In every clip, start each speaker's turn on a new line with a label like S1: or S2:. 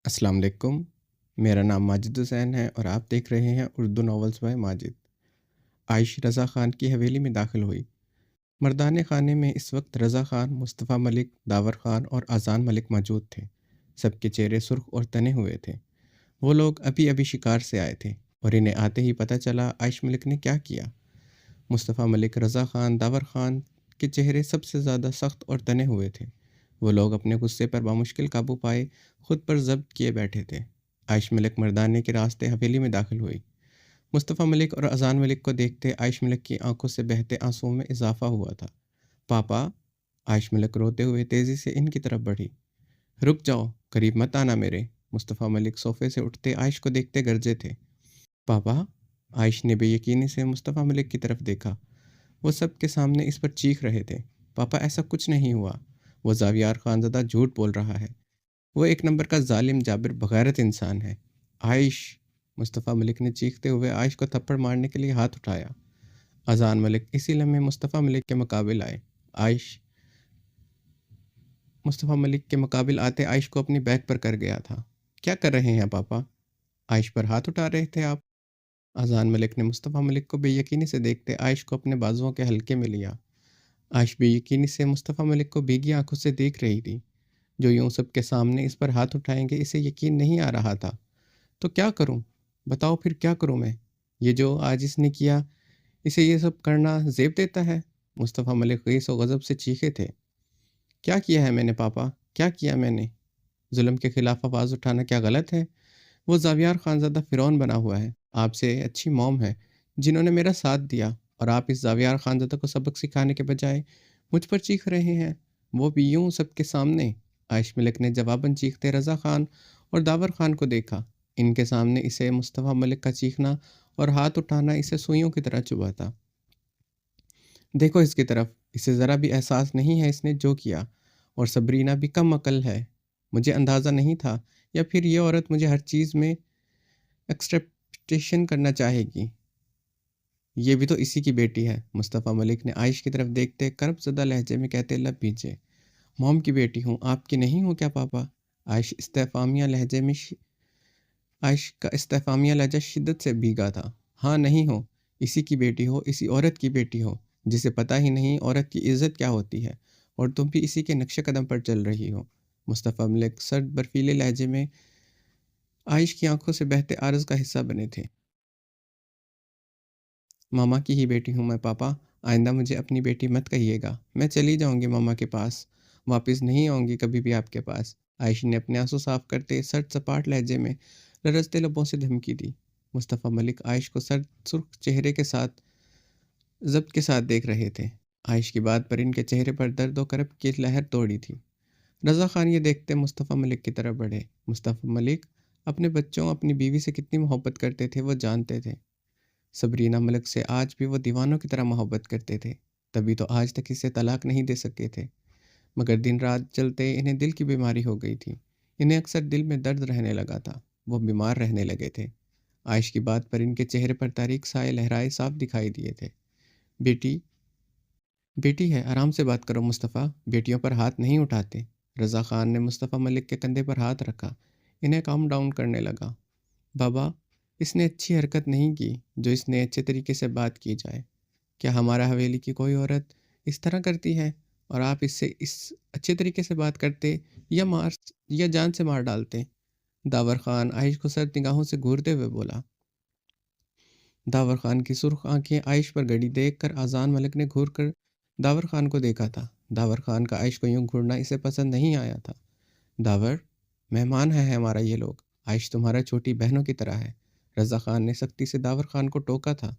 S1: السلام علیکم۔ میرا نام ماجد حسین ہے اور آپ دیکھ رہے ہیں اردو ناولز بائی ماجد۔ عائش رضا خان کی حویلی میں داخل ہوئی۔ مردان خانے میں اس وقت رضا خان، مصطفیٰ ملک، داور خان اور اذان ملک موجود تھے۔ سب کے چہرے سرخ اور تنے ہوئے تھے۔ وہ لوگ ابھی ابھی شکار سے آئے تھے اور انہیں آتے ہی پتہ چلا عائش ملک نے کیا کیا۔ مصطفیٰ ملک، رضا خان، داور خان کے چہرے سب سے زیادہ سخت اور تنے ہوئے تھے۔ وہ لوگ اپنے غصے پر بامشکل قابو پائے خود پر ضبط کیے بیٹھے تھے۔ عائش ملک مردانے کے راستے حویلی میں داخل ہوئی۔ مصطفیٰ ملک اور اذان ملک کو دیکھتے عائش ملک کی آنکھوں سے بہتے آنسوؤں میں اضافہ ہوا تھا۔ پاپا! عائش ملک روتے ہوئے تیزی سے ان کی طرف بڑھی۔ رک جاؤ، قریب مت آنا میرے۔ مصطفیٰ ملک صوفے سے اٹھتے عائش کو دیکھتے گرجے تھے۔ پاپا! عائش نے بے یقینی سے مصطفیٰ ملک کی طرف دیکھا۔ وہ سب کے سامنے اس پر چیخ رہے تھے۔ پاپا ایسا کچھ نہیں ہوا، وہ زاویار خانزادہ جھوٹ بول رہا ہے، وہ ایک نمبر کا ظالم جابر بغیرت انسان ہے۔ عائش! مصطفیٰ ملک نے چیختے ہوئے عائش کو تھپڑ مارنے کے لیے ہاتھ اٹھایا۔ اذان ملک اسی لمحے مصطفیٰ ملک کے مقابل آئے۔ مصطفیٰ ملک کے مقابل آتے عائش کو اپنی بیک پر کر گیا تھا۔ کیا کر رہے ہیں پاپا؟ عائش پر ہاتھ اٹھا رہے تھے آپ؟ اذان ملک نے مصطفیٰ ملک کو بے یقینی سے دیکھتے عائش کو اپنے بازوؤں کے حلقے میں لیا۔ عائش بے یقینی سے مصطفیٰ ملک کو بھیگی آنکھوں سے دیکھ رہی تھی۔ جو یوں سب کے سامنے اس پر ہاتھ اٹھائیں گے اسے یقین نہیں آ رہا تھا۔ تو کیا کروں؟ بتاؤ پھر کیا کروں میں؟ یہ جو آج اس نے کیا، اسے یہ سب کرنا زیب دیتا ہے؟ مصطفیٰ ملک غیظ و غضب سے چیخے تھے۔ کیا کیا ہے میں نے پاپا؟ کیا کیا میں نے؟ ظلم کے خلاف آواز اٹھانا کیا غلط ہے؟ وہ زاویار خانزادہ فرعون بنا ہوا ہے۔ آپ سے اچھی موم ہے جنہوں نے میرا ساتھ دیا، اور آپ اس زاویار خانزادہ کو سبق سکھانے کے بجائے مجھ پر چیخ رہے ہیں، وہ بھی یوں سب کے سامنے۔ عائش ملک نے جواباً چیختے رضا خان اور داور خان کو دیکھا۔ ان کے سامنے اسے مصطفیٰ ملک کا چیخنا اور ہاتھ اٹھانا اسے سوئیوں کی طرح چبھا تھا۔ دیکھو اس کی طرف، اسے ذرا بھی احساس نہیں ہے اس نے جو کیا، اور صبرینہ بھی کم عقل ہے۔ مجھے اندازہ نہیں تھا، یا پھر یہ عورت مجھے ہر چیز میں ایکسپیکٹیشن کرنا چاہے گی۔ یہ بھی تو اسی کی بیٹی ہے۔ مصطفیٰ ملک نے عائش کی طرف دیکھتے کرب زدہ لہجے میں کہتے لب بھینچے۔ موم کی بیٹی ہوں، آپ کی نہیں ہوں کیا پاپا؟ عائش کا استفہامیہ لہجہ شدت سے بھیگا تھا۔ ہاں نہیں ہو، اسی کی بیٹی ہو، اسی عورت کی بیٹی ہو جسے پتہ ہی نہیں عورت کی عزت کیا ہوتی ہے، اور تم بھی اسی کے نقش قدم پر چل رہی ہو۔ مصطفیٰ ملک سرد برفیلے لہجے میں عائش کی آنکھوں سے بہتے عارض کا حصہ بنے تھے۔ ماما کی ہی بیٹی ہوں میں پاپا، آئندہ مجھے اپنی بیٹی مت کہیے گا۔ میں چلی جاؤں گی ماما کے پاس، واپس نہیں آؤں گی کبھی بھی آپ کے پاس۔ عائش نے اپنے آنسو صاف کرتے سرد سپاٹ لہجے میں لرزتے لبوں سے دھمکی دی۔ مصطفیٰ ملک عائش کو سرد سرخ چہرے کے ساتھ ضبط کے ساتھ دیکھ رہے تھے۔ عائش کی بات پر ان کے چہرے پر درد و کرب کی لہر دوڑی تھی۔ رضا خان یہ دیکھتے مصطفیٰ ملک کی طرف بڑھے۔ مصطفیٰ ملک اپنے بچوں، اپنی بیوی سے کتنی محبت کرتے تھے وہ جانتے تھے۔ صبرینہ ملک سے آج بھی وہ دیوانوں کی طرح محبت کرتے تھے، تبھی تو آج تک اسے طلاق نہیں دے سکے تھے۔ مگر دن رات چلتے انہیں دل کی بیماری ہو گئی تھی۔ انہیں اکثر دل میں درد رہنے لگا تھا، وہ بیمار رہنے لگے تھے۔ عائش کی بات پر ان کے چہرے پر تاریک سائے لہرائے صاف دکھائی دیے تھے۔ بیٹی ہے، آرام سے بات کرو مصطفیٰ، بیٹیوں پر ہاتھ نہیں اٹھاتے۔ رضا خان نے مصطفیٰ ملک کے کندھے پر ہاتھ رکھا، انہیں کام ڈاؤن کرنے لگا۔ بابا، اس نے اچھی حرکت نہیں کی جو اس نے اچھے طریقے سے بات کی جائے۔ کیا ہمارا حویلی کی کوئی عورت اس طرح کرتی ہے، اور آپ اس سے اچھے طریقے سے بات کرتے یا جان سے مار ڈالتے؟ داور خان عائش کو سرد نگاہوں سے گھورتے ہوئے بولا۔ داور خان کی سرخ آنکھیں عائش پر گڑی دیکھ کر اذان ملک نے گھور کر داور خان کو دیکھا تھا۔ داور خان کا عائش کو یوں گھورنا اسے پسند نہیں آیا تھا۔ داور، مہمان ہے ہمارا یہ لوگ، عائش تمہارا چھوٹی بہنوں کی طرح ہے۔ رضا خان نے سختی سے داور خان کو ٹوکا تھا۔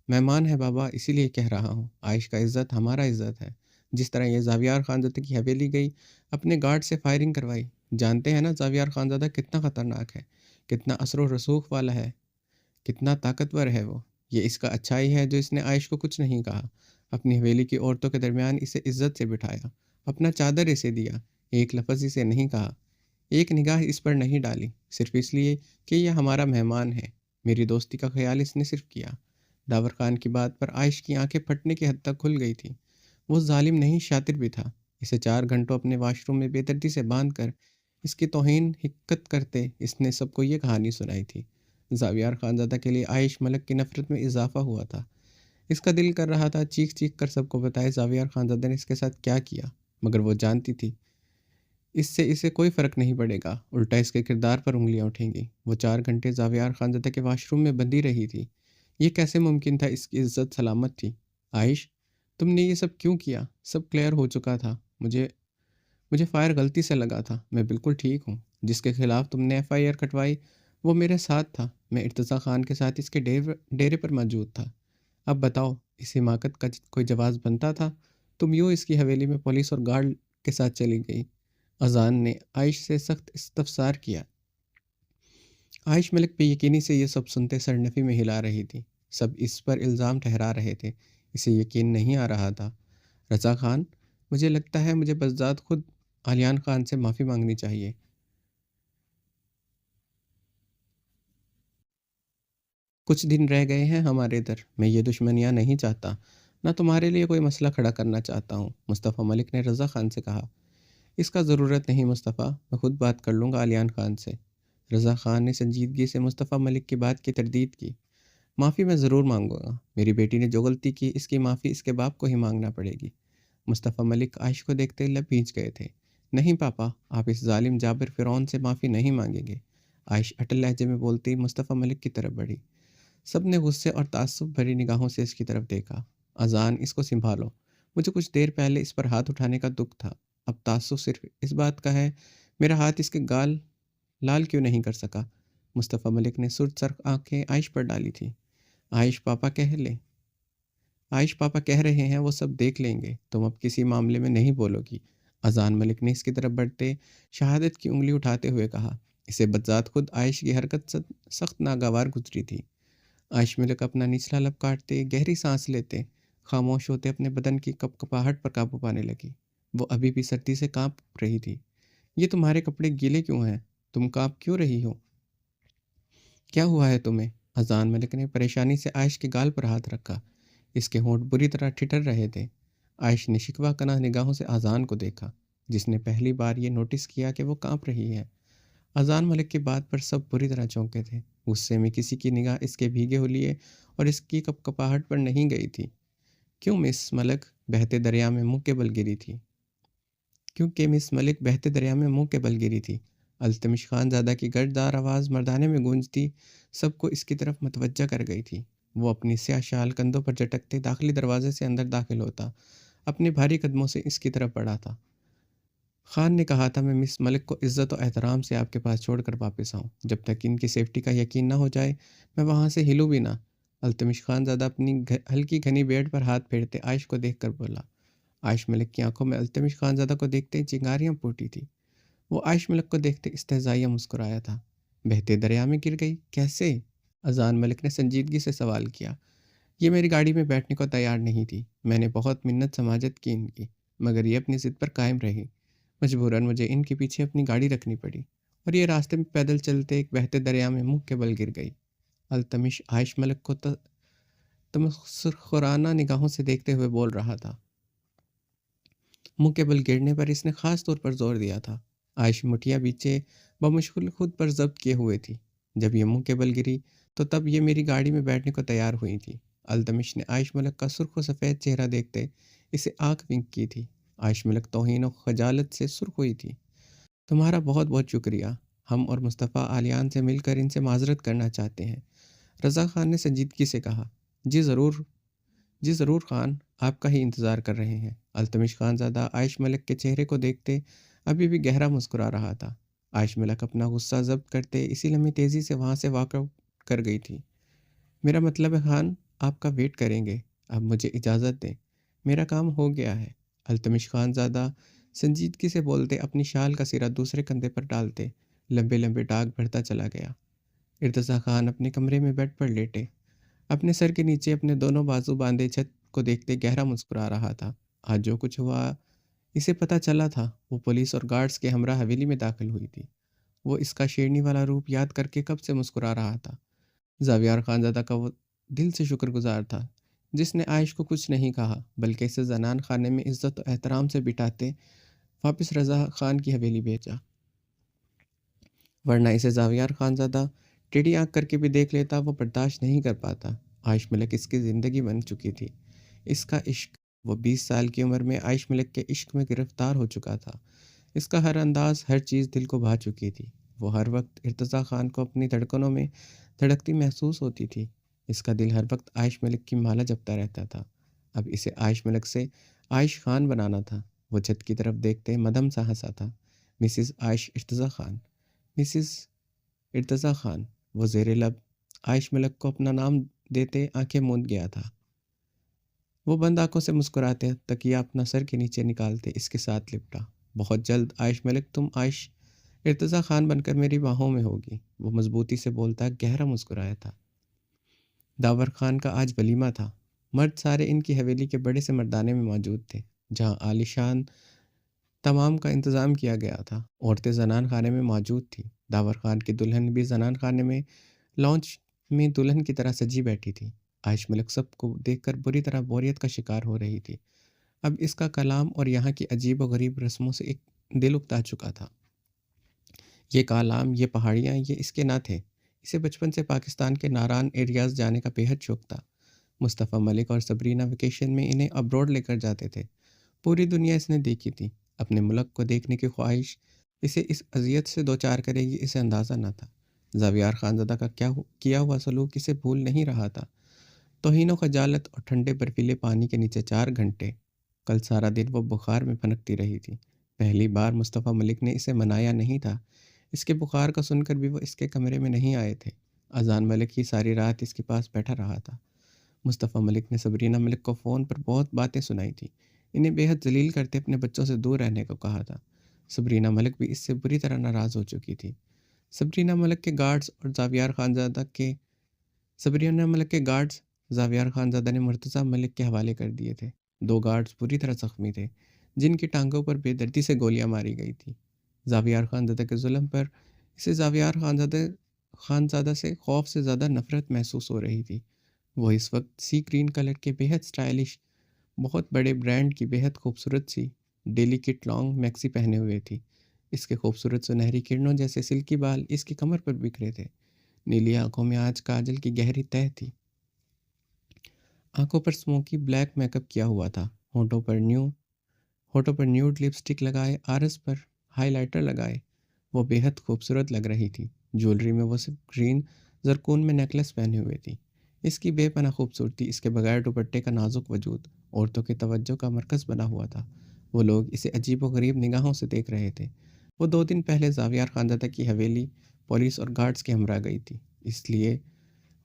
S1: مہمان ہے بابا، اسی لیے کہہ رہا ہوں، عائش کا عزت ہمارا عزت ہے۔ جس طرح یہ زاویار خانزادہ کی حویلی گئی، اپنے گارڈ سے فائرنگ کروائی۔ جانتے ہیں نا زاویار خانزادہ کتنا خطرناک ہے، کتنا اثر و رسوخ والا ہے، کتنا طاقتور ہے وہ۔ یہ اس کا اچھائی ہے جو اس نے عائش کو کچھ نہیں کہا، اپنی حویلی کی عورتوں کے درمیان اسے عزت سے بٹھایا، اپنا چادر اسے دیا، ایک لفظ اسے نہیں کہا، ایک نگاہ اس پر نہیں ڈالی، صرف اس لیے کہ یہ ہمارا مہمان ہے۔ میری دوستی کا خیال اس نے صرف کیا۔ داور خان کی بات پر عائش کی آنکھیں پھٹنے کی حد تک کھل گئی تھیں۔ وہ ظالم نہیں، شاطر بھی تھا۔ اسے 4 گھنٹوں اپنے واش روم میں بے دردی سے باندھ کر اس کی توہین حقت کرتے اس نے سب کو یہ کہانی سنائی تھی۔ زاویار خانزادہ کے لیے عائش ملک کی نفرت میں اضافہ ہوا تھا۔ اس کا دل کر رہا تھا چیخ چیخ کر سب کو بتائے زاویار خانزادہ نے اس کے ساتھ کیا کیا، مگر وہ جانتی تھی اس سے اسے کوئی فرق نہیں پڑے گا، الٹا اس کے کردار پر انگلیاں اٹھیں گی۔ وہ 4 گھنٹے زاویار خانزادہ کے واش روم میں بندی رہی تھی۔ یہ کیسے ممکن تھا؟ اس کی عزت سلامت تھی۔ عائش، تم نے یہ سب کیوں کیا؟ سب کلیئر ہو چکا تھا۔ مجھے فائر غلطی سے لگا تھا، میں بالکل ٹھیک ہوں۔ جس کے خلاف تم نے FIR کٹوائی وہ میرے ساتھ تھا، میں ارتضیٰ خان کے ساتھ اس کے ڈیرے پر موجود تھا۔ اب بتاؤ، اس حماقت کا کوئی جواز بنتا تھا؟ تم یوں اس کی حویلی میں پولیس اور گارڈ کے ساتھ چلی گئی۔ اذان نے عائش سے سخت استفسار کیا۔ عائش ملک بے یقینی سے یہ سب سنتے سرنفی میں ہلا رہی تھی۔ سب اس پر الزام ٹھہرا رہے تھے، اسے یقین نہیں آ رہا تھا۔ رضا خان، مجھے لگتا ہے مجھے بذات خود علیان خان سے معافی مانگنی چاہیے۔ کچھ دن رہ گئے ہیں ہمارے ادھر، میں یہ دشمنیاں نہیں چاہتا، نہ تمہارے لیے کوئی مسئلہ کھڑا کرنا چاہتا ہوں، مصطفیٰ ملک نے رضا خان سے کہا۔ اس کا ضرورت نہیں مصطفیٰ، میں خود بات کر لوں گا علیان خان سے۔ رضا خان نے سنجیدگی سے مصطفیٰ ملک کی بات کی تردید کی۔ معافی میں ضرور مانگوں گا، میری بیٹی نے جو غلطی کی اس کی معافی اس کے باپ کو ہی مانگنا پڑے گی۔ مصطفیٰ ملک عائش کو دیکھتے لب بھیج گئے تھے۔ نہیں پاپا، آپ اس ظالم جابر فرعون سے معافی نہیں مانگیں گے۔ عائش اٹل لہجے میں بولتی مصطفیٰ ملک کی طرف بڑھی۔ سب نے غصے اور تعصب بھری نگاہوں سے اس کی طرف دیکھا۔ اذان، اس کو سنبھالو، مجھے کچھ دیر پہلے اس پر ہاتھ اٹھانے کا دکھ تھا، اب تعصب صرف اس بات کا ہے میرا ہاتھ اس کے گال لال کیوں نہیں کر سکا۔ مصطفیٰ ملک نے سرخ سرخ آنکھیں عائش پر ڈالی تھی۔ عائش پاپا کہہ رہے ہیں وہ سب دیکھ لیں گے، تم اب کسی معاملے میں نہیں بولو گی۔ اذان ملک نے اس کی طرف بڑھتے شہادت کی انگلی اٹھاتے ہوئے کہا۔ اسے بذات خود عائش کی حرکت سخت ناگوار گزری تھی۔ عائش ملک اپنا نچلا لب کاٹتے گہری سانس لیتے خاموش ہوتے اپنے بدن کی کپ کپاہٹ پر قابو پانے لگی۔ وہ ابھی بھی سردی سے کانپ رہی تھی۔ یہ تمہارے کپڑے گیلے کیوں ہیں؟ تم کانپ کیوں رہی ہو؟ کیا ہوا ہے تمہیں؟ اذان ملک نے پریشانی سے عائش کے گال پر ہاتھ رکھا۔ اس کے ہونٹ بری طرح ٹھٹر رہے تھے۔ عائش نے شکوہ کناہ نگاہوں سے اذان کو دیکھا، جس نے پہلی بار یہ نوٹس کیا کہ وہ کانپ رہی ہے۔ اذان ملک کی بات پر سب بری طرح چونکے تھے۔ غصے میں کسی کی نگاہ اس کے بھیگے ہولیے اور اس کی کپ کپاہٹ پر نہیں گئی تھی۔ کیوں مس ملک بہتے دریا میں منہ کے بل گری تھی؟ التمش خان زادہ کی گرددار آواز مردانے میں گونجتی سب کو اس کی طرف متوجہ کر گئی تھی۔ وہ اپنی سیاہ شال کندھوں پر جھٹکتے داخلی دروازے سے اندر داخل ہوتا، اپنے بھاری قدموں سے اس کی طرف بڑھا تھا۔ خان نے کہا تھا میں مس ملک کو عزت و احترام سے آپ کے پاس چھوڑ کر واپس آؤں، جب تک ان کی سیفٹی کا یقین نہ ہو جائے میں وہاں سے ہلوں بھی نہ۔ التمش خان زادہ اپنی ہلکی گھنی بیڑ پر ہاتھ پھیرتے عائش کو دیکھ کر بولا۔ عائش ملک کی آنکھوں میں التمش خان زادہ کو دیکھتے چنگاریاں پھوٹی تھی۔ وہ عائش ملک کو دیکھتے استہزائیہ مسکرایا تھا۔ بہتے دریا میں گر گئی؟ کیسے؟ اذان ملک نے سنجیدگی سے سوال کیا۔ یہ میری گاڑی میں بیٹھنے کو تیار نہیں تھی، میں نے بہت منت سماجت کی ان کی، مگر یہ اپنی ضد پر قائم رہی۔ مجبوراً مجھے ان کے پیچھے اپنی گاڑی رکھنی پڑی اور یہ راستے میں پیدل چلتے ایک بہتے دریا میں منہ کے بل گر گئی۔ التمش عائش ملک کو تمسخرانہ نگاہوں سے دیکھتے ہوئے بول رہا تھا۔ منہ کے بل گرنے پر اس نے خاص طور پر زور دیا تھا۔ عائش مٹھیاں بیچے بمشغول خود پر ضبط کیے ہوئے تھی۔ جب یہ منہ کے بل گری تو تب یہ میری گاڑی میں بیٹھنے کو تیار ہوئی تھی۔ التمش نے عائش ملک کا سرخ و سفید چہرہ دیکھتے اسے آنکھ ونک کی تھی۔ عائش ملک توہین و خجالت سے سرخ ہوئی تھی۔ تمہارا بہت بہت شکریہ، ہم اور مصطفیٰ علیان سے مل کر ان سے معذرت کرنا چاہتے ہیں، رضا خان نے سنجیدگی سے کہا۔ جی ضرور خان، آپ کا ہی انتظار کر رہے ہیں۔ التمش خان زادہ عائش ملک کے چہرے کو دیکھتے ابھی بھی گہرا مسکرا رہا تھا۔ عائش ملک اپنا غصہ ضبط کرتے اسی لمحے تیزی سے وہاں سے واک آؤٹ کر گئی تھی۔ میرا مطلب ہے خان، آپ کا ویٹ کریں گے، اب مجھے اجازت دیں، میرا کام ہو گیا ہے۔ التمش خان زادہ سنجیدگی سے بولتے اپنی شال کا سرا دوسرے کندھے پر ڈالتے لمبے لمبے ڈاگ بھرتا چلا گیا۔ ارتضیٰ خان اپنے کمرے میں بیڈ پر لیٹے اپنے سر کے نیچے اپنے دونوں بازو باندھے چھت کو دیکھتے گہرا مسکرا رہا تھا۔ آج جو کچھ ہوا اسے پتہ چلا تھا۔ وہ پولیس اور گارڈز کے ہمراہ حویلی میں داخل ہوئی تھی۔ وہ اس کا شیرنی والا روپ یاد کر کے کب سے مسکرا رہا تھا۔ زاویار خان زادہ کا وہ دل سے شکر گزار تھا جس نے عائش کو کچھ نہیں کہا، بلکہ اسے زنان خانے میں عزت و احترام سے بٹھاتے واپس رضا خان کی حویلی بھیجا۔ ورنہ اسے زاویار خانزادہ ٹیڑھی آنکھ کر کے بھی دیکھ لیتا وہ برداشت نہیں کر پاتا۔ عائش ملک اس کی زندگی بن چکی تھی، اس کا عشق۔ وہ 20 سال کی عمر میں عائش ملک کے عشق میں گرفتار ہو چکا تھا۔ اس کا ہر انداز، ہر چیز دل کو بھا چکی تھی۔ وہ ہر وقت ارتضیٰ خان کو اپنی دھڑکنوں میں دھڑکتی محسوس ہوتی تھی۔ اس کا دل ہر وقت عائش ملک کی مالا جپتا رہتا تھا۔ اب اسے عائش ملک سے عائش خان بنانا تھا۔ وہ چھت کی طرف دیکھتے مدھم سا ہنسا تھا۔ Mrs Aish Irtaza Khan, Mrs Irtaza Khan. وہ زیر لب عائش ملک کو اپنا نام دیتے آنکھیں موند گیا تھا۔ وہ بند آنکھوں سے مسکراتے، تکیہ اپنا سر کے نیچے نکالتے اس کے ساتھ لپٹا۔ بہت جلد عائش ملک تم عائش ارتضیٰ خان بن کر میری باہوں میں ہوگی، وہ مضبوطی سے بولتا گہرا مسکرایا تھا۔ داور خان کا آج ولیمہ تھا۔ مرد سارے ان کی حویلی کے بڑے سے مردانے میں موجود تھے، جہاں عالی شان تمام کا انتظام کیا گیا تھا۔ عورتیں زنان خانے میں موجود تھیں۔ داور خان کی دلہن بھی زنان خانے میں لانچ میں دلہن کی طرح سجی بیٹھی تھی۔ عائش ملک سب کو دیکھ کر بری طرح بوریت کا شکار ہو رہی تھی۔ اب اس کا کلام اور یہاں کی عجیب و غریب رسموں سے ایک دل اکتا چکا تھا۔ یہ کلام، یہ پہاڑیاں، یہ اس کے نہ تھے۔ اسے بچپن سے پاکستان کے ناران ایریاز جانے کا بے حد شوق تھا۔ مصطفیٰ ملک اور صبرینہ ویکیشن میں انہیں ابروڈ لے کر جاتے تھے۔ پوری دنیا اس نے دیکھی تھی۔ اپنے ملک کو دیکھنے کی خواہش اسے اس اذیت سے دوچار کرے گی اسے اندازہ نہ تھا۔ زاویار خانزادہ کا کیا ہوا سلوک اسے بھول نہیں رہا تھا۔ توہین و خجالت اور ٹھنڈے برفیلے پانی کے نیچے 4 گھنٹے۔ کل سارا دن وہ بخار میں پھنکتی رہی تھی۔ پہلی بار مصطفیٰ ملک نے اسے منایا نہیں تھا۔ اس کے بخار کا سن کر بھی وہ اس کے کمرے میں نہیں آئے تھے۔ اذان ملک ہی ساری رات اس کے پاس بیٹھا رہا تھا۔ مصطفیٰ ملک نے صبرینہ ملک کو فون پر بہت باتیں سنائی تھیں۔ انہیں بے حد ذلیل کرتے اپنے بچوں سے دور رہنے کو کہا تھا۔ صبرینہ ملک بھی اس سے بری طرح ناراض ہو چکی تھی۔ صبرینہ ملک کے گارڈز اور زاویار خانزادہ نے مرتضیٰ ملک کے حوالے کر دیے تھے۔ 2 گارڈز بری طرح زخمی تھے، جن کی ٹانگوں پر بے دردی سے گولیاں ماری گئی تھیں۔ زاویار خانزادہ کے ظلم پر اسے زاویار خانزادہ سے خوف سے زیادہ نفرت محسوس ہو رہی تھی۔ وہ اس وقت سی گرین کلر کے بے حد اسٹائلش، بہت بڑے برانڈ کی بے حد خوبصورت سی ڈیلیکیٹ لانگ میکسی پہنے ہوئے تھی۔ اس کے خوبصورت سنہری کرنوں جیسے سلکی بال اس کی کمر پر بکھرے تھے۔ نیلی آنکھوں میں آج کاجل کی گہری تہہ تھی۔ آنکھوں پر اسموکی بلیک میک اپ کیا ہوا تھا۔ ہونٹوں پر نیوڈ لپسٹک لگائے، آرس پر ہائی لائٹر لگائے وہ بے حد خوبصورت لگ رہی تھی۔ جیولری میں وہ صرف گرین زرکون میں نیکلس پہنے ہوئے تھی۔ اس کی بے پناہ خوبصورتی، اس کے بغیر دوپٹے کا نازک وجود عورتوں کے توجہ کا مرکز بنا ہوا تھا۔ وہ لوگ اسے عجیب و غریب نگاہوں سے دیکھ رہے تھے۔ وہ 2 دن پہلے زاویار خانزادہ کی حویلی پولیس اور گارڈز کے ہمراہ گئی تھی، اس لیے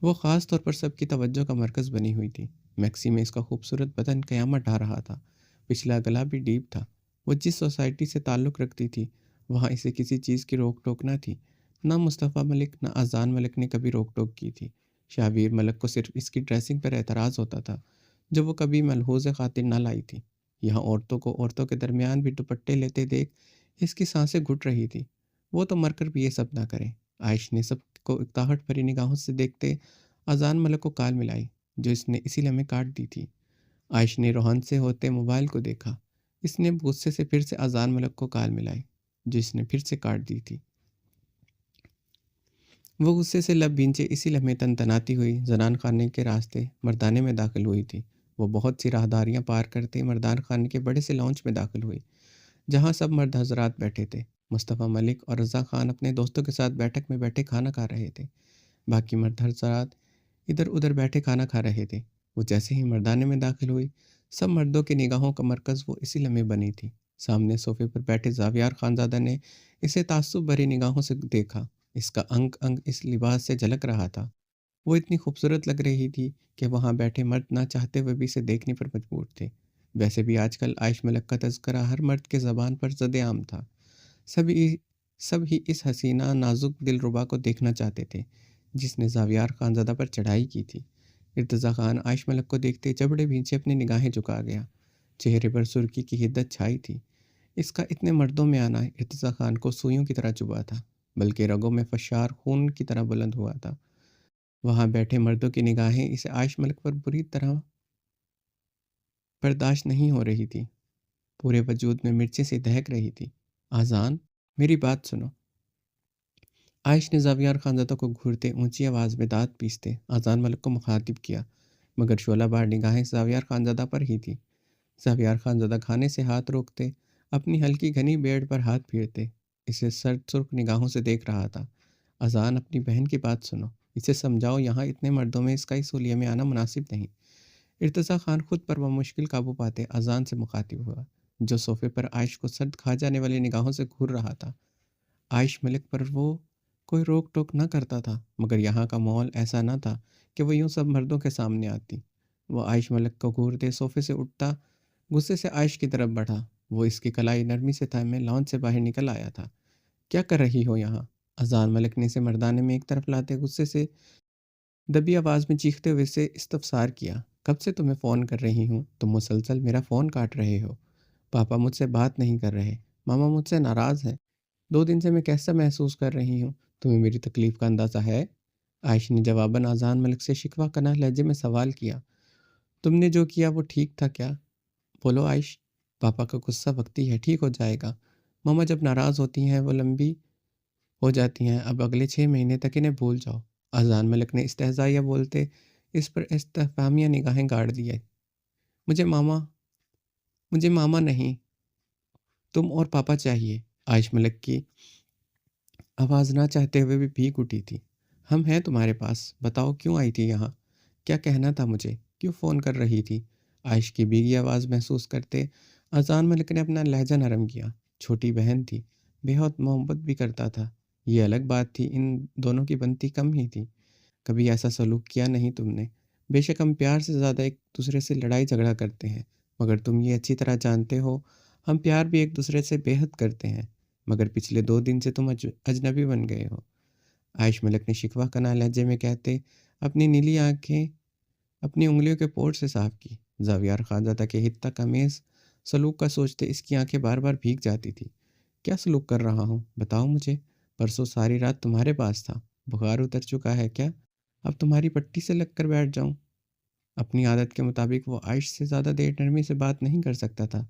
S1: وہ خاص طور پر سب کی توجہ کا مرکز بنی ہوئی تھی۔ میکسی میں اس کا خوبصورت بدن قیامت ڈھا رہا تھا۔ پچھلا گلا بھی ڈیپ تھا۔ وہ جس سوسائٹی سے تعلق رکھتی تھی وہاں اسے کسی چیز کی روک ٹوک نہ تھی۔ نہ مصطفیٰ ملک نہ اذان ملک نے کبھی روک ٹوک کی تھی۔ شہبیر ملک کو صرف اس کی ڈریسنگ پر اعتراض ہوتا تھا، جو وہ کبھی ملحوظ خاطر نہ لائی تھی۔ یہاں عورتوں کو عورتوں کے درمیان بھی دوپٹے لیتے دیکھ اس کی سانسیں گھٹ رہی تھی۔ وہ تو مر کر بھی یہ سب نہ کرے۔ عائش نے سب کو اکتاہٹ بھری نگاہوں سے دیکھتے اذان ملک کو کال ملائی، جو اس نے اسی لمحے کاٹ دی تھی۔ عائش نے روحان سے ہوتے موبائل کو دیکھا۔ اس نے غصے سے پھر سے اذان ملک کو کال ملائی، جو اس نے پھر سے کاٹ دی تھی۔ وہ غصے سے لب بھینچے اسی لمحے تنتناتی ہوئی زنان خانے کے راستے مردانے میں داخل ہوئی تھی۔ وہ بہت سی راہداریاں پار کرتے مردان خانے کے بڑے سے لانچ میں داخل ہوئی، جہاں سب مرد حضرات بیٹھے تھے۔ مصطفیٰ ملک اور رضا خان اپنے دوستوں کے ساتھ بیٹھک میں بیٹھے کھانا کھا رہے تھے۔ باقی مرد حضرات ادھر ادھر بیٹھے کھانا کھا رہے تھے۔ وہ جیسے ہی مردانے میں داخل ہوئی، سب مردوں کی نگاہوں کا مرکز وہ اسی لمحے بنی تھی۔ سامنے صوفے پر بیٹھے زاویار خانزادہ نے اسے تعصب بھری نگاہوں سے دیکھا۔ اس کا انگ انگ اس لباس سے جھلک رہا تھا۔ وہ اتنی خوبصورت لگ رہی تھی کہ وہاں بیٹھے مرد نہ چاہتے ہوئے بھی اسے دیکھنے پر مجبور تھے۔ ویسے بھی آج کل عائش ملک کا تذکرہ ہر مرد کے زبان پر زد عام تھا۔ سب ہی اس حسینہ نازک دلربا کو دیکھنا چاہتے تھے جس نے زاویار خانزادہ پر چڑھائی کی تھی۔ ارتضیٰ خان عائش ملک کو دیکھتے جبڑے بھینچے اپنی نگاہیں جھکا گیا۔ چہرے پر سرخی کی حدت چھائی تھی۔ اس کا اتنے مردوں میں آنا ارتضیٰ خان کو سوئیوں کی طرح چبھا تھا، بلکہ رگوں میں فشار خون کی طرح بلند ہوا تھا۔ وہاں بیٹھے مردوں کی نگاہیں اسے عائش ملک پر بری طرح برداشت نہیں ہو رہی تھی۔ پورے وجود میں مرچیں سے دہک رہی تھی۔ آذان، میری بات سنو۔ عائش نے زاویار خانزادہ کو گھورتے اونچی آواز میں دانت پیستے اذان ملک کو مخاطب کیا، مگر شعلہ بار نگاہیں زاویار خانزادہ پر ہی تھی۔ زاویار خانزادہ کھانے سے ہاتھ روکتے، اپنی ہلکی گھنی بیڑ پر ہاتھ پھیرتے، اسے سرد سرخ نگاہوں سے دیکھ رہا تھا۔ اذان، اپنی بہن کی بات سنو، اسے سمجھاؤ یہاں اتنے مردوں میں اس کا اس حلیے میں آنا مناسب نہیں۔ ارتضیٰ خان خود پر بمشکل قابو پاتے اذان سے مخاطب ہوا، جو صوفے پر عائش کو سرد کھا جانے والی نگاہوں سے گھور رہا تھا۔ عائش ملک پر وہ کوئی روک ٹوک نہ کرتا تھا، مگر یہاں کا ماحول ایسا نہ تھا کہ وہ یوں سب مردوں کے سامنے آتی۔ وہ عائش ملک کو گھورتے صوفے سے اٹھتا، غصے سے عائش کی طرف بڑھا۔ وہ اس کی کلائی نرمی سے تھامے لان سے باہر نکل آیا تھا۔ کیا کر رہی ہو یہاں؟ اذان ملک نے اسے مردانے میں ایک طرف لاتے غصے سے دبی آواز میں چیختے ہوئے سے استفسار کیا۔ کب سے تمہیں فون کر رہی ہوں، تم مسلسل میرا فون کاٹ رہے ہو۔ پاپا مجھ سے بات نہیں کر رہے، ماما مجھ سے ناراض ہے، 2 دن سے میں کیسا محسوس کر رہی ہوں، تمہیں میری تکلیف کا اندازہ ہے؟ عائش نے جواباً اذان ملک سے شکوہ کناہ لہجے میں سوال کیا۔ تم نے جو کیا وہ ٹھیک تھا کیا؟ بولو عائش، پاپا کا غصہ وقتی ہے، ٹھیک ہو جائے گا۔ ماما جب ناراض ہوتی ہیں وہ لمبی ہو جاتی ہیں، اب اگلے 6 مہینے تک انہیں بھول جاؤ۔ اذان ملک نے استہزائیہ بولتے اس پر استفہامیہ نگاہیں گاڑ دیے۔ مجھے ماما مجھے ماما نہیں، تم اور پاپا چاہیے۔ عائش ملک کی آواز نہ چاہتے ہوئے بھی بھیگ اٹھی تھی۔ ہم ہیں تمہارے پاس، بتاؤ کیوں آئی تھی یہاں؟ کیا کہنا تھا مجھے؟ کیوں فون کر رہی تھی؟ عائش کی بھیگی آواز محسوس کرتے اذان ملک نے اپنا لہجہ نرم کیا۔ چھوٹی بہن تھی، بہت محبت بھی کرتا تھا، یہ الگ بات تھی، ان دونوں کی بنتی کم ہی تھی۔ کبھی ایسا سلوک کیا نہیں تم نے۔ بے شک ہم پیار سے زیادہ ایک دوسرے سے لڑائی جھگڑا کرتے ہیں، مگر تم یہ اچھی طرح جانتے ہو ہم پیار بھی ایک دوسرے سے بے حد کرتے ہیں، مگر پچھلے 2 دن سے تم اجنبی بن گئے ہو۔ عائش ملک نے شکوہ کناہ لہجے میں کہتے اپنی نیلی آنکھیں اپنی انگلیوں کے پورٹ سے صاف کی۔ زاویار خانزادہ کے حتیٰ کمیز سلوک کا سوچتے اس کی آنکھیں بار بار بھیگ جاتی تھی۔ کیا سلوک کر رہا ہوں بتاؤ مجھے؟ پرسوں ساری رات تمہارے پاس تھا، بخار اتر چکا ہے کیا؟ اب تمہاری پٹی سے لگ کر بیٹھ جاؤں؟ اپنی عادت کے مطابق وہ عائش سے زیادہ دیر نرمی سے بات نہیں کر سکتا تھا۔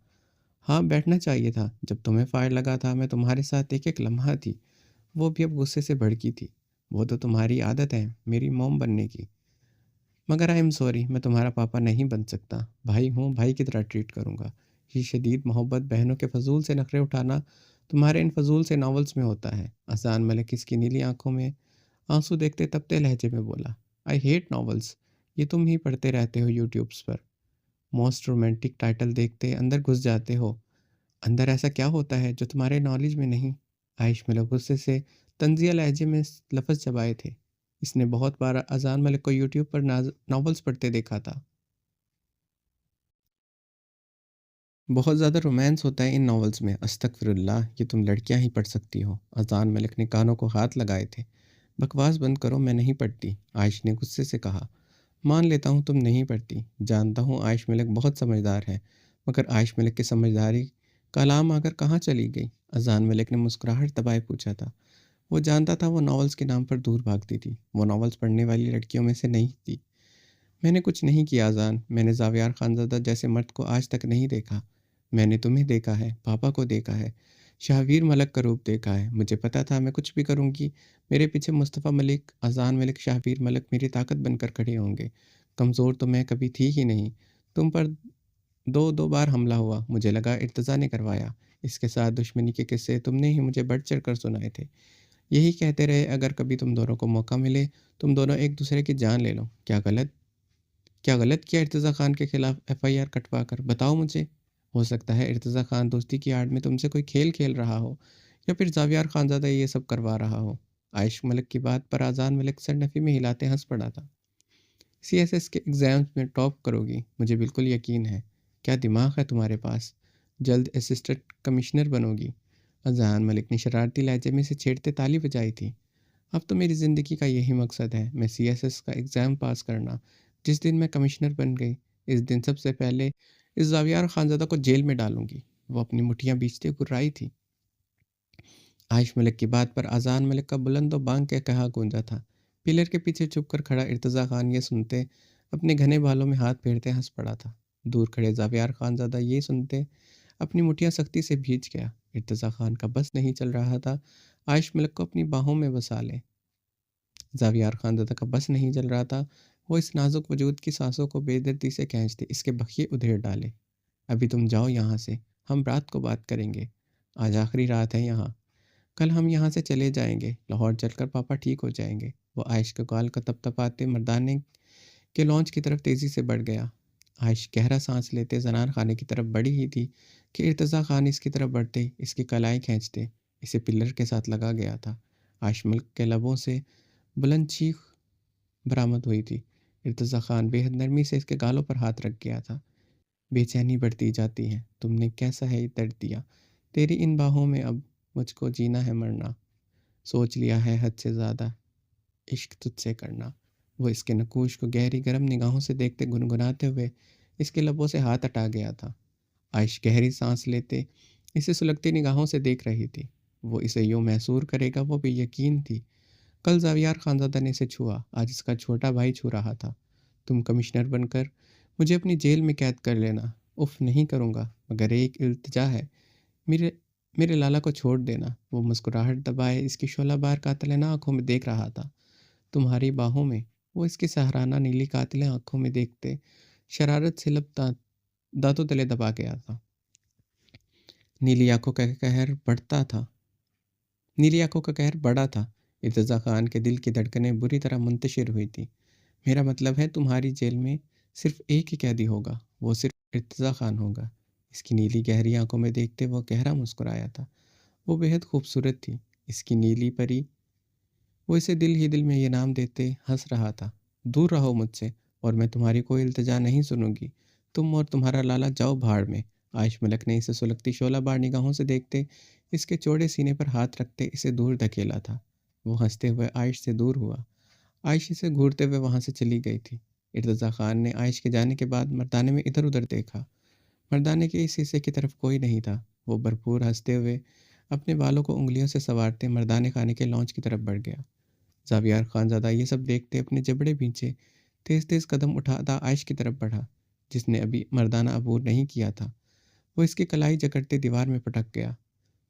S1: ہاں بیٹھنا چاہیے تھا، جب تمہیں فائر لگا تھا میں تمہارے ساتھ ایک ایک لمحہ تھی۔ وہ بھی اب غصے سے بھڑکی تھی۔ وہ تو تمہاری عادت ہے میری موم بننے کی، مگر آئی ایم سوری، میں تمہارا پاپا نہیں بن سکتا۔ بھائی ہوں، بھائی کی طرح ٹریٹ کروں گا۔ یہ شدید محبت، بہنوں کے فضول سے نخرے اٹھانا تمہارے ان فضول سے ناولز میں ہوتا ہے۔ اذان ملک اس کی نیلی آنکھوں میں آنسو دیکھتے تپتے لہجے میں بولا، آئی ہیٹ ناولز، یہ تم ہی پڑھتے رہتے ہو یوٹیوبز پر، موسٹ رومانٹک ٹائٹل دیکھتے اندر گھس جاتے ہو۔ اندر ایسا کیا ہوتا ہے جو تمہارے نالج میں نہیں؟ عائش ملک غصے سے طنزیہ لہجے میں لفظ چبائے تھے۔ اس نے بہت بار اذان ملک کو یوٹیوب پر ناولز پڑھتے دیکھا تھا۔ بہت زیادہ رومانس ہوتا ہے ان ناولز میں، استغفر اللہ، یہ تم لڑکیاں ہی پڑھ سکتی ہو۔ اذان ملک نے کانوں کو ہاتھ لگائے تھے۔ بکواس بند کرو، میں نہیں پڑھتی، عائش نے غصے سے کہا۔ مان لیتا ہوں تم نہیں پڑھتی، جانتا ہوں عائش ملک بہت سمجھدار ہے، مگر عائش ملک کی سمجھداری کلام آ کر کہاں چلی گئی؟ اذان ملک نے مسکراہٹ دبائے پوچھا تھا۔ وہ جانتا تھا وہ ناولز کے نام پر دور بھاگتی تھی، وہ ناولز پڑھنے والی لڑکیوں میں سے نہیں تھی۔ میں نے کچھ نہیں کیا اذان، میں نے زاویار خانزادہ جیسے مرد کو آج تک نہیں دیکھا۔ میں نے تمہیں دیکھا ہے، پاپا کو دیکھا ہے، شاہویر ملک کا روپ دیکھا ہے، مجھے پتا تھا میں کچھ بھی کروں گی میرے پیچھے مصطفیٰ ملک، اذان ملک، شاہویر ملک میری طاقت بن کر کھڑے ہوں گے۔ کمزور تو میں کبھی تھی ہی نہیں۔ تم پر دو دو بار حملہ ہوا، مجھے لگا ارتضیٰ نے کروایا۔ اس کے ساتھ دشمنی کے قصے تم نے ہی مجھے بڑھ چڑھ کر سنائے تھے۔ یہی کہتے رہے اگر کبھی تم دونوں کو موقع ملے تم دونوں ایک دوسرے کی جان لے لو۔ کیا غلط کیا ارتضیٰ خان کے خلاف ایف آئی آر کٹوا کر؟ بتاؤ مجھے۔ ہو سکتا ہے ارتضیٰ خان دوستی کی آڑ میں تم سے کوئی کھیل کھیل رہا ہو، یا پھر زاویار خانزادہ یہ سب کروا رہا ہو۔ عائش ملک کی بات پر اذان ملک سر نفی میں ہلاتے ہنس پڑا تھا۔ سی ایس ایس کے ایگزامز میں ٹاپ کرو گی، مجھے بالکل یقین ہے۔ کیا دماغ ہے تمہارے پاس؟ جلد اسسٹنٹ کمشنر بنو گی۔ اذان ملک نے شرارتی لہجے میں سے چھیڑتے تالی بجائی تھی۔ اب تو میری زندگی کا یہی مقصد ہے، میں سی ایس ایس کا ایگزام پاس کرنا۔ جس دن میں کمشنر بن گئی، اس دن سب سے پہلے اس زاویار خانزادہ کو جیل میں ڈالوں گی۔ وہ اپنی مٹھیاں بیچتے گرائی تھی۔ عائش ملک کی بات پر اذان ملک کا بلند و بانگ کے کہا گونجا تھا۔ پلر کے پیچھے چھپ کر کھڑا ارتضیٰ خان یہ سنتے اپنے گھنے بالوں میں ہاتھ پھیرتے ہنس پڑا تھا۔ دور کھڑے زاویار خانزادہ یہ سنتے اپنی مٹھیاں سختی سے بھیج گیا۔ ارتضیٰ خان کا بس نہیں چل رہا تھا۔ عائش ملک کو اپنی باہوں میں بسا لے۔ زاویار خانزادہ کا بس نہیں جل رہا تھا، وہ اس نازک وجود کی سانسوں کو بے دردی سے کھینچتے اس کے بخیے ادھیڑ ڈالے۔ ابھی تم جاؤ یہاں سے، ہم رات کو بات کریں گے، آج آخری رات ہے یہاں، کل ہم یہاں سے چلے جائیں گے، لاہور چل کر پاپا ٹھیک ہو جائیں گے۔ وہ عائش کے گال کا تپ تپاتے مردانے کے لانچ کی طرف تیزی سے بڑھ گیا۔ عائش گہرا سانس لیتے زنان خانے کی طرف بڑھی ہی تھی کہ ارتضیٰ خان اس کی طرف بڑھتے اس کی کلائی کھینچتے اسے پلر کے ساتھ لگا گیا تھا۔ عائش ملک کے لبوں سے بلند چیخ برآمد ہوئی تھی۔ ارتضیٰ خان بے حد نرمی سے اس کے گالوں پر ہاتھ رکھ گیا تھا۔ بے چینی بڑھتی جاتی ہے، تم نے کیسا ہے درد دیا، تیری ان باہوں میں اب مجھ کو جینا ہے مرنا، سوچ لیا ہے حد سے زیادہ عشق تجھ سے کرنا۔ وہ اس کے نقوش کو گہری گرم نگاہوں سے دیکھتے گنگناتے ہوئے اس کے لبوں سے ہاتھ ہٹا گیا تھا۔ عائش گہری سانس لیتے اسے سلگتی نگاہوں سے دیکھ رہی تھی۔ وہ اسے یوں محسور کرے گا وہ بے یقین تھی۔ کل زاویار خانزادہ نے اسے چھوا، آج اس کا چھوٹا بھائی چھو رہا تھا۔ تم کمشنر بن کر مجھے اپنی جیل میں قید کر لینا، اف نہیں کروں گا، مگر ایک التجا ہے، میرے میرے لالا کو چھوڑ دینا۔ وہ مسکراہٹ دبائے اس کی شعلہ بار قاتلانہ آنکھوں میں دیکھ رہا تھا۔ تمہاری باہوں میں، وہ اس کی سہرانہ نیلی قاتل آنکھوں میں دیکھتے شرارت سے لب دانتوں تلے دبا گیا تھا۔ نیلی آنکھوں کا قہر بڑھتا تھا، نیلی آنکھوں کا قہر بڑا تھا۔ ارتضیٰ خان کے دل کی دھڑکنیں بری طرح منتشر ہوئی تھیں۔ میرا مطلب ہے تمہاری جیل میں صرف ایک ہی قیدی ہوگا، وہ صرف ارتضیٰ خان ہوگا۔ اس کی نیلی گہری آنکھوں میں دیکھتے وہ گہرا مسکرایا تھا۔ وہ بے حد خوبصورت تھی، اس کی نیلی پری۔ وہ اسے دل ہی دل میں یہ نام دیتے ہنس رہا تھا۔ دور رہو مجھ سے، اور میں تمہاری کوئی التجا نہیں سنوں گی۔ تم اور تمہارا لالا جاؤ بھاڑ میں۔ عائش ملک نے اسے سلگتی شعلہ بار نگاہوں سے دیکھتے اس کے چوڑے سینے پر ہاتھ رکھتے اسے دور دھکیلا تھا۔ وہ ہنستے ہوئے عائش سے دور ہوا۔ عائش اسے گھورتے ہوئے وہاں سے چلی گئی تھی۔ ارتضیٰ خان نے عائش کے جانے کے بعد مردانے میں ادھر ادھر دیکھا۔ مردانے کے اس حصے کی طرف کوئی نہیں تھا۔ وہ بھرپور ہنستے ہوئے اپنے بالوں کو انگلیوں سے سنوارتے مردانے خانے کے لانچ کی طرف بڑھ گیا۔ زاویار خانزادہ یہ سب دیکھتے اپنے جبڑے بھینچے تیز تیز قدم اٹھاتا عائش کی طرف بڑھا، جس نے ابھی مردانہ عبور نہیں کیا تھا۔ وہ اس کی کلائی جکڑتے دیوار میں پٹک گیا۔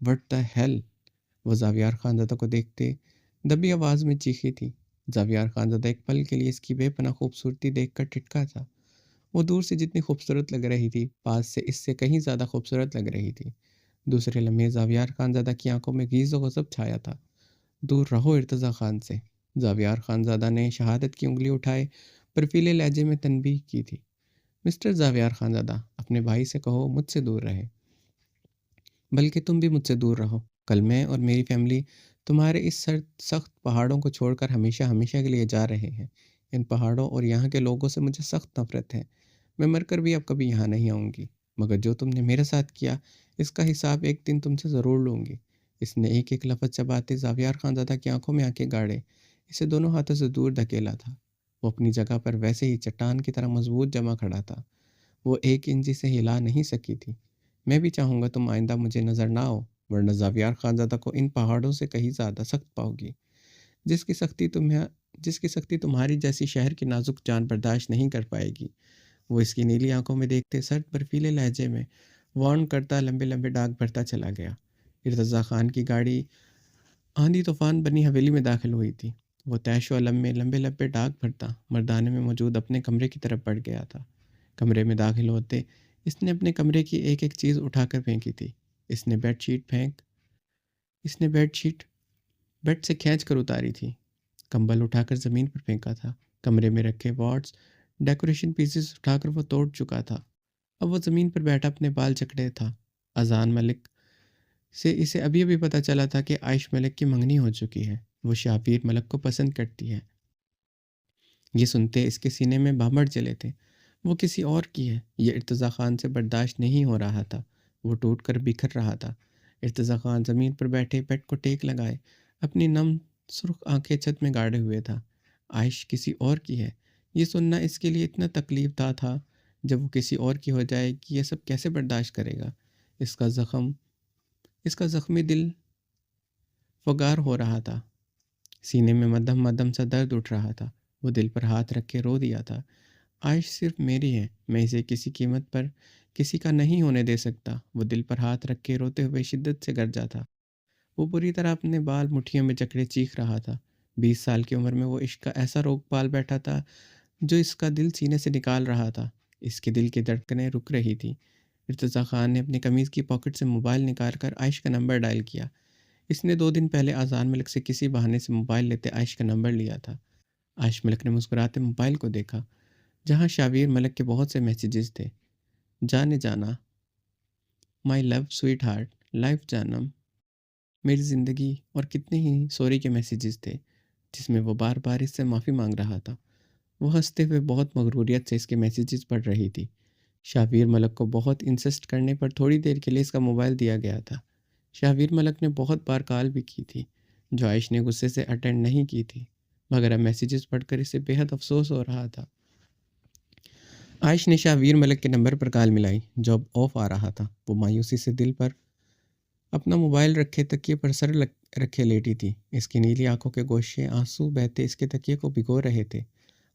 S1: What the hell! وہ زاویار خانزادہ کو دیکھتے دبی آواز میں چیخی تھی۔ زاویار خانزادہ ایک پل کے لیے اس کی بے پناہ خوبصورتی دیکھ کر ٹھٹکا تھا۔ وہ دور سے جتنی خوبصورت لگ رہی تھی، پاس سے اس سے کہیں زیادہ خوبصورت لگ رہی تھی۔ دوسرے لمحے زاویار خانزادہ کی آنکھوں میں غیظ و غضب چھایا تھا۔ دور رہو ارتضیٰ خان سے۔ زاویار خانزادہ نے شہادت کی انگلی اٹھائے برفیلے لہجے میں تنبیہ کی تھی۔ مسٹر زاویار خانزادہ، اپنے بھائی سے کہو مجھ سے دور رہے، بلکہ تم بھی مجھ سے دور رہو۔ کل میں اور میری فیملی تمہارے اس سخت پہاڑوں کو چھوڑ کر ہمیشہ ہمیشہ کے لیے جا رہے ہیں۔ ان پہاڑوں اور یہاں کے لوگوں سے مجھے سخت نفرت ہے۔ میں مر کر بھی اب کبھی یہاں نہیں آؤں گی، مگر جو تم نے میرے ساتھ کیا اس کا حساب ایک دن تم سے ضرور لوں گی۔ اس نے ایک ایک لفظ چباتے زاویار خانزادہ کی آنکھوں میں آنکھیں گاڑے اسے دونوں ہاتھوں سے دور دھکیلا تھا۔ وہ اپنی جگہ پر ویسے ہی چٹان کی طرح مضبوط جمع کھڑا تھا۔ وہ ایک انچ سے ہلا نہیں سکی تھی۔ میں بھی چاہوں گا تم آئندہ مجھے نظر نہ آؤ، ورنہ زاویار خانزادہ کو ان پہاڑوں سے کہیں زیادہ سخت پاؤ گی، جس کی سختی تمہاری جیسی شہر کی نازک جان برداشت نہیں کر پائے گی۔ وہ اس کی نیلی آنکھوں میں دیکھتے سرد برفیلے لہجے میں وارن کرتا لمبے لمبے ڈاک بھرتا چلا گیا۔ ارتضیٰ خان کی گاڑی آندھی طوفان بنی حویلی میں داخل ہوئی تھی۔ وہ طیش و علم میں لمبے لمبے ڈاک بھرتا مردانے میں موجود اپنے کمرے کی طرف بڑھ گیا تھا۔ کمرے میں داخل ہوتے اس نے اپنے کمرے کی ایک ایک چیز اٹھا کر پھینکی تھی۔ اس نے بیڈ شیٹ بیڈ سے کھینچ کر اتاری تھی، کمبل اٹھا کر زمین پر پھینکا تھا۔ کمرے میں رکھے وارڈز ڈیکوریشن پیسز اٹھا کر وہ توڑ چکا تھا۔ اب وہ زمین پر بیٹھا اپنے بال جکڑے تھا۔ اذان ملک سے اسے ابھی ابھی پتہ چلا تھا کہ عائش ملک کی منگنی ہو چکی ہے۔ وہ شاپیر ملک کو پسند کرتی ہے۔ یہ سنتے اس کے سینے میں بھانبڑ چلے تھے۔ وہ کسی اور کی ہے، یہ ارتضیٰ خان سے برداشت نہیں ہو رہا تھا۔ وہ ٹوٹ کر بکھر رہا تھا۔ ارتضیٰ خان زمین پر بیٹھے پیٹ کو ٹیک لگائے اپنی نم سرخ آنکھیں چھت میں گاڑے ہوئے تھا۔ عائش کسی اور کی ہے، یہ سننا اس کے لیے اتنا تکلیف دہ تھا۔ جب وہ کسی اور کی ہو جائے گی یہ سب کیسے برداشت کرے گا؟ اس کا زخمی دل فگار ہو رہا تھا۔ سینے میں مدھم مدھم سا درد اٹھ رہا تھا۔ وہ دل پر ہاتھ رکھ کے رو دیا تھا۔ عائش صرف میری ہے، میں اسے کسی قیمت پر کسی کا نہیں ہونے دے سکتا۔ وہ دل پر ہاتھ رکھ کے روتے ہوئے شدت سے گرجا تھا۔ وہ بری طرح اپنے بال مٹھیوں میں جکڑے چیخ رہا تھا۔ 20 سال کی عمر میں وہ عشق کا ایسا روگ پال بیٹھا تھا جو اس کا دل سینے سے نکال رہا تھا۔ اس کے دل کی دھڑکنیں رک رہی تھیں۔ ارتضیٰ خان نے اپنی قمیض کی پاکٹ سے موبائل نکال کر عائش کا نمبر ڈائل کیا۔ اس نے 2 دن پہلے اذان ملک سے کسی بہانے سے موبائل لیتے عائش کا نمبر لیا تھا۔ عائش ملک نے مسکراتے موبائل کو دیکھا، جہاں شاویر ملک کے بہت سے میسیجز تھے۔ جانے جانا، مائی لو سویٹ ہارٹ، لائف جانم، میری زندگی، اور کتنے ہی سوری کے میسیجز تھے جس میں وہ بار بار اس سے معافی مانگ رہا تھا۔ وہ ہنستے ہوئے بہت مغروریت سے اس کے میسیجز پڑھ رہی تھی۔ شاویر ملک کو بہت انسسٹ کرنے پر تھوڑی دیر کے لیے اس کا موبائل دیا گیا تھا۔ شاویر ملک نے بہت بار کال بھی کی تھی جو عائش نے غصے سے اٹینڈ نہیں کی تھی، مگر اب میسیجز پڑھ کر اسے بے حد افسوس ہو رہا تھا۔ عائش نے شاویر ملک کے نمبر پر کال ملائی جو اب آف آ رہا تھا۔ وہ مایوسی سے دل پر اپنا موبائل رکھے تکیے پر سر رکھے لیٹی تھی۔ اس کی نیلی آنکھوں کے گوشے آنسو بہتے اس کے تکیے کو بھگو رہے تھے۔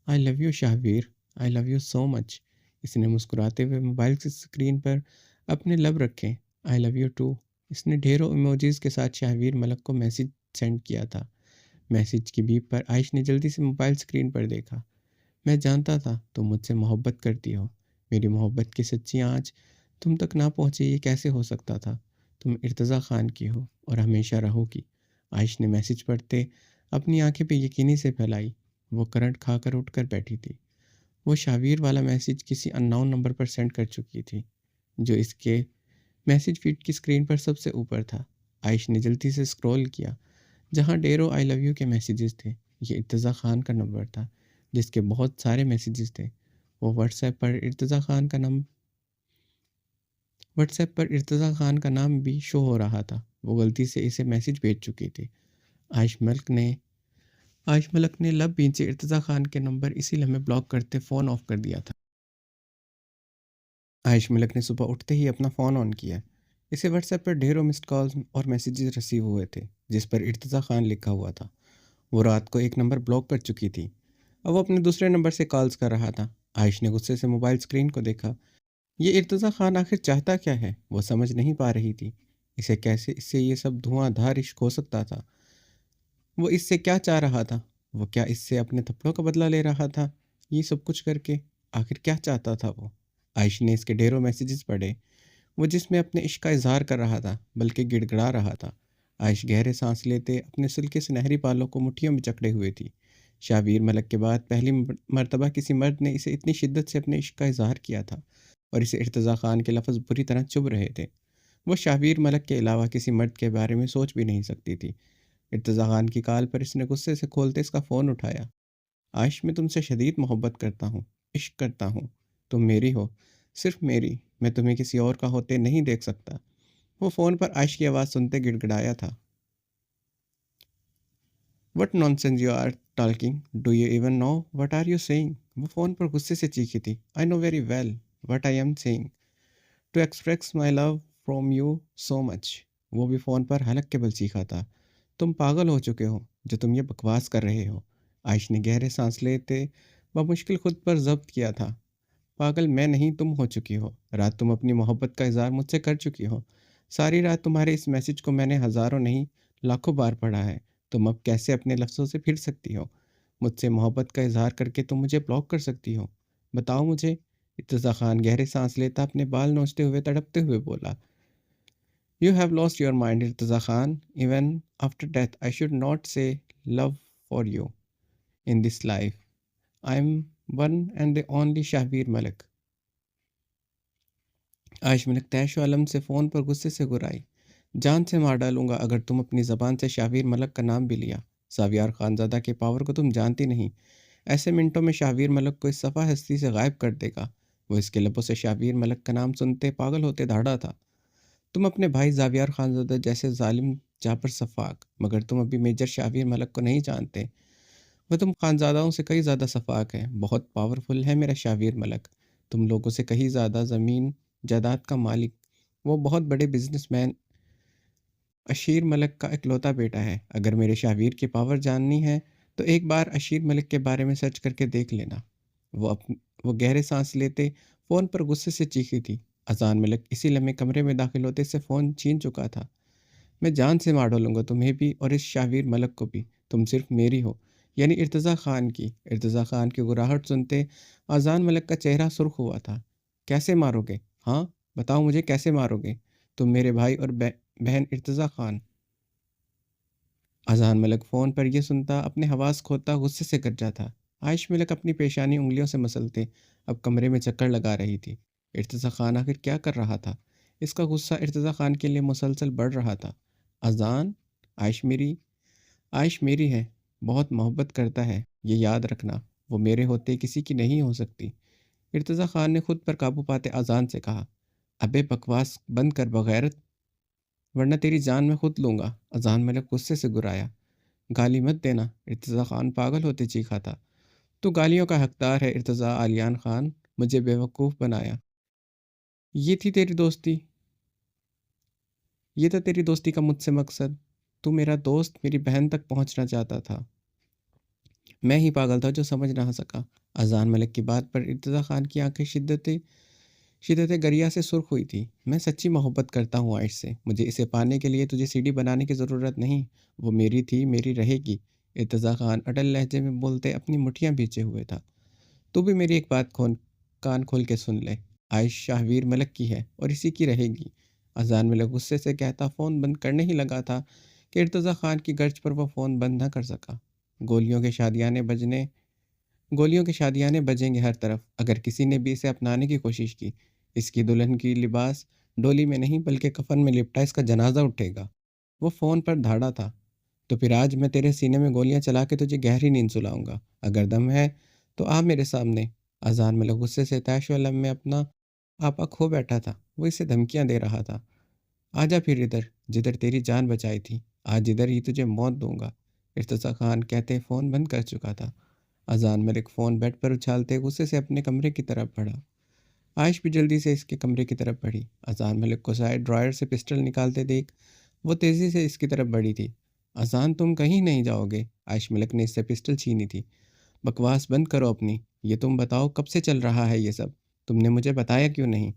S1: I love you Shavir, I love you so much. اس نے مسکراتے ہوئے موبائل کی اسکرین پر اپنے لب رکھے۔ آئی لو یو ٹو۔ اس نے ڈھیروں ایموجیز کے ساتھ شاویر ملک کو میسیج سینڈ کیا تھا۔ میسیج کی بیپ پر عائش نے جلدی سے موبائل اسکرین پر دیکھا۔ میں جانتا تھا تم مجھ سے محبت کرتی ہو۔ میری محبت کی سچی آنچ تم تک نہ پہنچے یہ کیسے ہو سکتا تھا؟ تم ارتضیٰ خان کی ہو اور ہمیشہ رہو گی۔ عائش نے میسیج پڑھتے اپنی آنکھیں بے یقینی سے پھیلائی۔ وہ کرنٹ کھا کر اٹھ کر بیٹھی تھی۔ وہ شاویر والا میسیج کسی ان نون نمبر پر سینڈ کر چکی تھی جو اس کے میسیج فیڈ کی اسکرین پر سب سے اوپر تھا۔ عائش نے جلدی سے اسکرول کیا جہاں ڈیرو آئی لو یو کے میسیجز تھے۔ یہ ارتضیٰ خان کا نمبر تھا جس کے بہت سارے میسیجز تھے۔ وہ واٹس ایپ پر ارتضیٰ خان کا نام بھی شو ہو رہا تھا۔ وہ غلطی سے اسے میسیج بھیج چکی تھی۔ عائش ملک نے لب بھینچے ارتضیٰ خان کے نمبر اسی لمحے بلاک کرتے فون آف کر دیا تھا۔ عائش ملک نے صبح اٹھتے ہی اپنا فون آن کیا۔ اسے واٹس ایپ پر ڈھیروں مسڈ کالز اور میسیجز ریسیو ہوئے تھے جس پر ارتضیٰ خان لکھا ہوا تھا۔ وہ رات کو ایک نمبر بلاک کر چکی تھی۔ اب وہ اپنے دوسرے نمبر سے کالز کر رہا تھا۔ عائش نے غصے سے موبائل اسکرین کو دیکھا۔ یہ ارتضیٰ خان آخر چاہتا کیا ہے؟ وہ سمجھ نہیں پا رہی تھی۔ اسے کیسے اس سے یہ سب دھواں دھار عشق ہو سکتا تھا؟ وہ اس سے کیا چاہ رہا تھا؟ وہ کیا اس سے اپنے تھپڑوں کا بدلہ لے رہا تھا؟ یہ سب کچھ کر کے آخر کیا چاہتا تھا وہ؟ عائش نے اس کے ڈھیروں میسیجز پڑھے، وہ جس میں اپنے عشق کا اظہار کر رہا تھا بلکہ گڑ گڑا رہا تھا۔ عائش گہرے سانس لیتے اپنے سلکے سنہری بالوں کو مٹھیوں میں جکڑے ہوئے تھی۔ شاویر ملک کے بعد پہلی مرتبہ کسی مرد نے اسے اتنی شدت سے اپنے عشق کا اظہار کیا تھا اور اسے ارتضیٰ خان کے لفظ بری طرح چبھ رہے تھے۔ وہ شاویر ملک کے علاوہ کسی مرد کے بارے میں سوچ بھی نہیں سکتی تھی۔ ارتضیٰ خان کی کال پر اس نے غصے سے کھولتے اس کا فون اٹھایا۔ عائش، میں تم سے شدید محبت کرتا ہوں، عشق کرتا ہوں۔ تم میری ہو، صرف میری۔ میں تمہیں کسی اور کا ہوتے نہیں دیکھ سکتا۔ وہ فون پر عائش کی آواز سنتے گڑ گڑایا تھا۔ What nonsense you are talking, do you even know what are you saying? وہ فون پر غصے سے چیخی تھی۔ I know very well what I am saying, to express my love from you so much. وہ بھی فون پر حلق کے بل چیخا تھا۔ تم پاگل ہو چکے ہو جو تم یہ بکواس کر رہے ہو۔ عائش نے گہرے سانس لیتے بمشکل خود پر ضبط کیا تھا۔ پاگل میں نہیں، تم ہو چکی ہو۔ رات تم اپنی محبت کا اظہار مجھ سے کر چکی ہو۔ ساری رات تمہارے اس میسیج کو میں نے ہزاروں نہیں لاکھوں بار پڑھا ہے۔ تم اب کیسے اپنے لفظوں سے پھر سکتی ہو؟ مجھ سے محبت کا اظہار کر کے تم مجھے بلاک کر سکتی ہو؟ بتاؤ مجھے۔ ارتضیٰ خان گہرے سانس لیتا اپنے بال نوچتے ہوئے تڑپتے ہوئے بولا۔ You have lost your mind, Irtaza Khan. Even after death, I should not say love for you in this life. I'm one and the only Shahveer Malik. عائش ملک طیش و علم سے فون پر غصے سے گرائی۔ جان سے مار ڈالوں گا اگر تم اپنی زبان سے شاویر ملک کا نام بھی لیا۔ ساویار خانزادہ کے پاور کو تم جانتی نہیں۔ ایسے منٹوں میں شاویر ملک کو اس صفحہ ہستی سے غائب کر دے گا۔ وہ اس کے لبوں سے شاویر ملک کا نام سنتے پاگل ہوتے دھاڑا تھا۔ تم اپنے بھائی زاویار خانزادہ جیسے ظالم جابر سفاک، مگر تم ابھی میجر شاویر ملک کو نہیں جانتے۔ وہ تم خانزادوں سے کئی زیادہ سفاک ہے، بہت پاورفل ہے میرا شاویر ملک، تم لوگوں سے کہیں زیادہ زمین جائیداد کا مالک۔ وہ بہت بڑے بزنس مین اشیر ملک کا اکلوتا بیٹا ہے۔ اگر میرے شاویر کی پاور جاننی ہے تو ایک بار اشیر ملک کے بارے میں سرچ کر کے دیکھ لینا۔ وہ گہرے سانس لیتے فون پر غصے سے چیخی تھی۔ اذان ملک اسی لمحے کمرے میں داخل ہوتے سے فون چھین چکا تھا۔ میں جان سے مار ڈالوں گا تمہیں بھی اور اس شاہویر ملک کو بھی، تم صرف میری ہو، یعنی ارتضیٰ خان کی۔ ارتضیٰ خان کی گراہٹ سنتے اذان ملک کا چہرہ سرخ ہوا تھا۔ کیسے مارو گے؟ ہاں بتاؤ مجھے کیسے مارو گے؟ تم میرے بھائی اور بہن ارتضیٰ خان۔ اذان ملک فون پر یہ سنتا اپنے حواس کھوتا غصے سے گرجا تھا۔ عائش ملک اپنی پیشانی انگلیوں سے مسلتے اب کمرے میں چکر لگا رہی تھی۔ ارتضیٰ خان آخر کیا کر رہا تھا؟ اس کا غصہ ارتضیٰ خان کے لیے مسلسل بڑھ رہا تھا۔ اذان، عائش میری ہے، بہت محبت کرتا ہے، یہ یاد رکھنا، وہ میرے ہوتے کسی کی نہیں ہو سکتی۔ ارتضیٰ خان نے خود پر قابو پاتے اذان سے کہا، ابے بکواس بند کر بغیرت، ورنہ تیری جان میں خود لوں گا۔ اذان ملک غصے سے گرایا، گالی مت دینا۔ ارتضیٰ خان پاگل ہوتے چیخا تھا، تو گالیوں کا حقدار ہے ارتضیٰ علیان خان، مجھے بیوقوف بنایا۔ یہ تھی تیری دوستی، یہ تھا تیری دوستی کا مجھ سے مقصد؟ تو میرا دوست میری بہن تک پہنچنا چاہتا تھا، میں ہی پاگل تھا جو سمجھ نہ سکا۔ اذان ملک کی بات پر ارتضیٰ خان کی آنکھیں شدت گریا سے سرخ ہوئی تھی۔ میں سچی محبت کرتا ہوں عائش سے، مجھے اسے پانے کے لیے تجھے سی ڈی بنانے کی ضرورت نہیں، وہ میری تھی، میری رہے گی۔ ارتضیٰ خان اٹل لہجے میں بولتے اپنی مٹھیاں بھیجے ہوئے تھا۔ تو بھی میری ایک بات کان کھول کے سن لے، عائش شاہویر ملک کی ہے اور اسی کی رہے گی۔ اذان ملک غصے سے کہتا فون بند کرنے ہی لگا تھا کہ ارتضیٰ خان کی گرج پر وہ فون بند نہ کر سکا۔ گولیوں کے شادیانے بجیں گے ہر طرف اگر کسی نے بھی اسے اپنانے کی کوشش کی۔ اس کی دلہن کی لباس ڈولی میں نہیں بلکہ کفن میں لپٹا اس کا جنازہ اٹھے گا۔ وہ فون پر دھاڑا تھا، تو پھر آج میں تیرے سینے میں گولیاں چلا کے تجھے گہری نیند سلاؤں گا، اگر دم ہے تو آ میرے سامنے۔ اذان ملک غصے سے طیش و لم میں اپنا آپا کھو بیٹھا تھا، وہ اسے دھمکیاں دے رہا تھا۔ آجا پھر ادھر جدھر تیری جان بچائی تھی، آج ادھر ہی تجھے موت دوں گا۔ ارتضیٰ خان کہتے فون بند کر چکا تھا۔ اذان ملک فون بیڈ پر اچھالتے غصے سے اپنے کمرے کی طرف بڑھا۔ عائش بھی جلدی سے اس کے کمرے کی طرف بڑھی۔ اذان ملک کو سائڈ ڈرائر سے پسٹل نکالتے دیکھ وہ تیزی سے اس کی طرف بڑھی تھی۔ اذان تم کہیں نہیں جاؤ گے، عائش ملک نے اس سے پسٹل چھینی تھی۔ بکواس بند کرو اپنی، یہ تم بتاؤ کب سے چل رہا ہے یہ سب، تم نے مجھے بتایا کیوں نہیں؟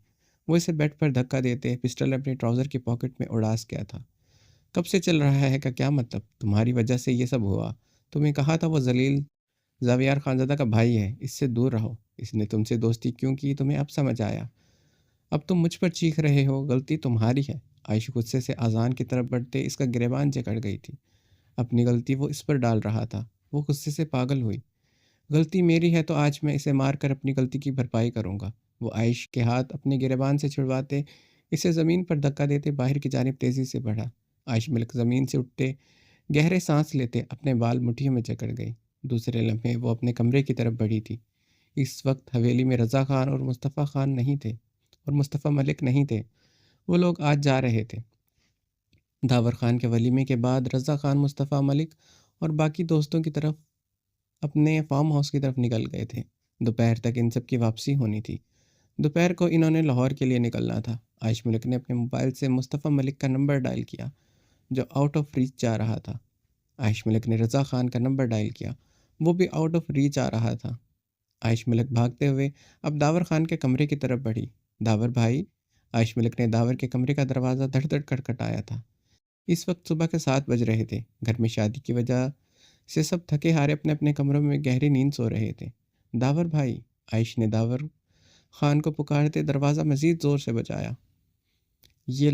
S1: وہ اسے بیڈ پر دھکا دیتے پسٹل اپنی ٹراؤزر کی پاکٹ میں اڑاس گیا تھا۔ کب سے چل رہا ہے کا کیا مطلب؟ تمہاری وجہ سے یہ سب ہوا، تمہیں کہا تھا وہ ذلیل زاویار خانزادہ کا بھائی ہے، اس سے دور رہو۔ اس نے تم سے دوستی کیوں کی تمہیں اب سمجھ آیا؟ اب تم مجھ پر چیخ رہے ہو، غلطی تمہاری ہے۔ عائش غصے سے اذان کی طرف بڑھتے اس کا گریبان جکڑ گئی تھی۔ اپنی غلطی وہ اس پر ڈال رہا تھا، وہ غصے سے پاگل ہوئی۔ غلطی میری ہے تو آج میں اسے مار کر اپنی غلطی کی بھرپائی کروں گا۔ وہ عائش کے ہاتھ اپنے گریبان سے چھڑواتے اسے زمین پر دھکا دیتے باہر کی جانب تیزی سے بڑھا۔ عائش ملک زمین سے اٹھتے گہرے سانس لیتے اپنے بال مٹھیوں میں جکڑ گئی۔ دوسرے لمحے وہ اپنے کمرے کی طرف بڑھی تھی۔ اس وقت حویلی میں رضا خان اور مصطفیٰ خان نہیں تھے، اور مصطفیٰ ملک نہیں تھے، وہ لوگ آج جا رہے تھے۔ داور خان کے ولیمے کے بعد رضا خان مصطفیٰ ملک اور باقی دوستوں کی طرف اپنے فارم ہاؤس کی طرف نکل گئے تھے۔ دوپہر تک ان سب کی واپسی ہونی تھی۔ دوپہر کو انہوں نے لاہور کے لیے نکلنا تھا۔ عائش ملک نے اپنے موبائل سے مصطفیٰ ملک کا نمبر ڈائل کیا جو آؤٹ آف ریچ جا رہا تھا۔ عائش ملک نے رضا خان کا نمبر ڈائل کیا، وہ بھی آؤٹ آف ریچ آ رہا تھا۔ عائش ملک بھاگتے ہوئے اب داور خان کے کمرے کی طرف بڑھی۔ داور بھائی، عائش ملک نے داور کے کمرے کا دروازہ دھڑ دھڑ کھٹکھٹایا تھا۔ اس وقت صبح کے 7 بج رہے تھے۔ گھر میں شادی کی وجہ سے سب تھکے ہارے اپنے اپنے کمروں میں گہری نیند سو رہے تھے۔ داور بھائی، عائش نے داور خان کو پکارتے دروازہ مزید زور سے بجایا۔ یہ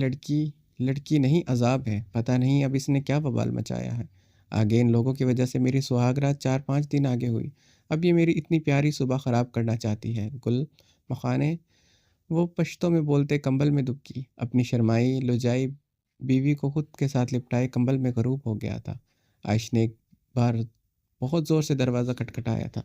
S1: لڑکی نہیں عذاب ہے، پتہ نہیں اب اس نے کیا وبال مچایا ہے۔ آگے ان لوگوں کی وجہ سے میری سہاگ رات 4-5 دن آگے ہوئی، اب یہ میری اتنی پیاری صبح خراب کرنا چاہتی ہے۔ گل مخانے، وہ پشتوں میں بولتے کمبل میں دبکی اپنی شرمائی لجائی بیوی کو خود کے ساتھ لپٹائے کمبل میں غروب ہو گیا تھا۔ عائش نے ایک بار بہت زور سے دروازہ کھٹکھٹایا تھا۔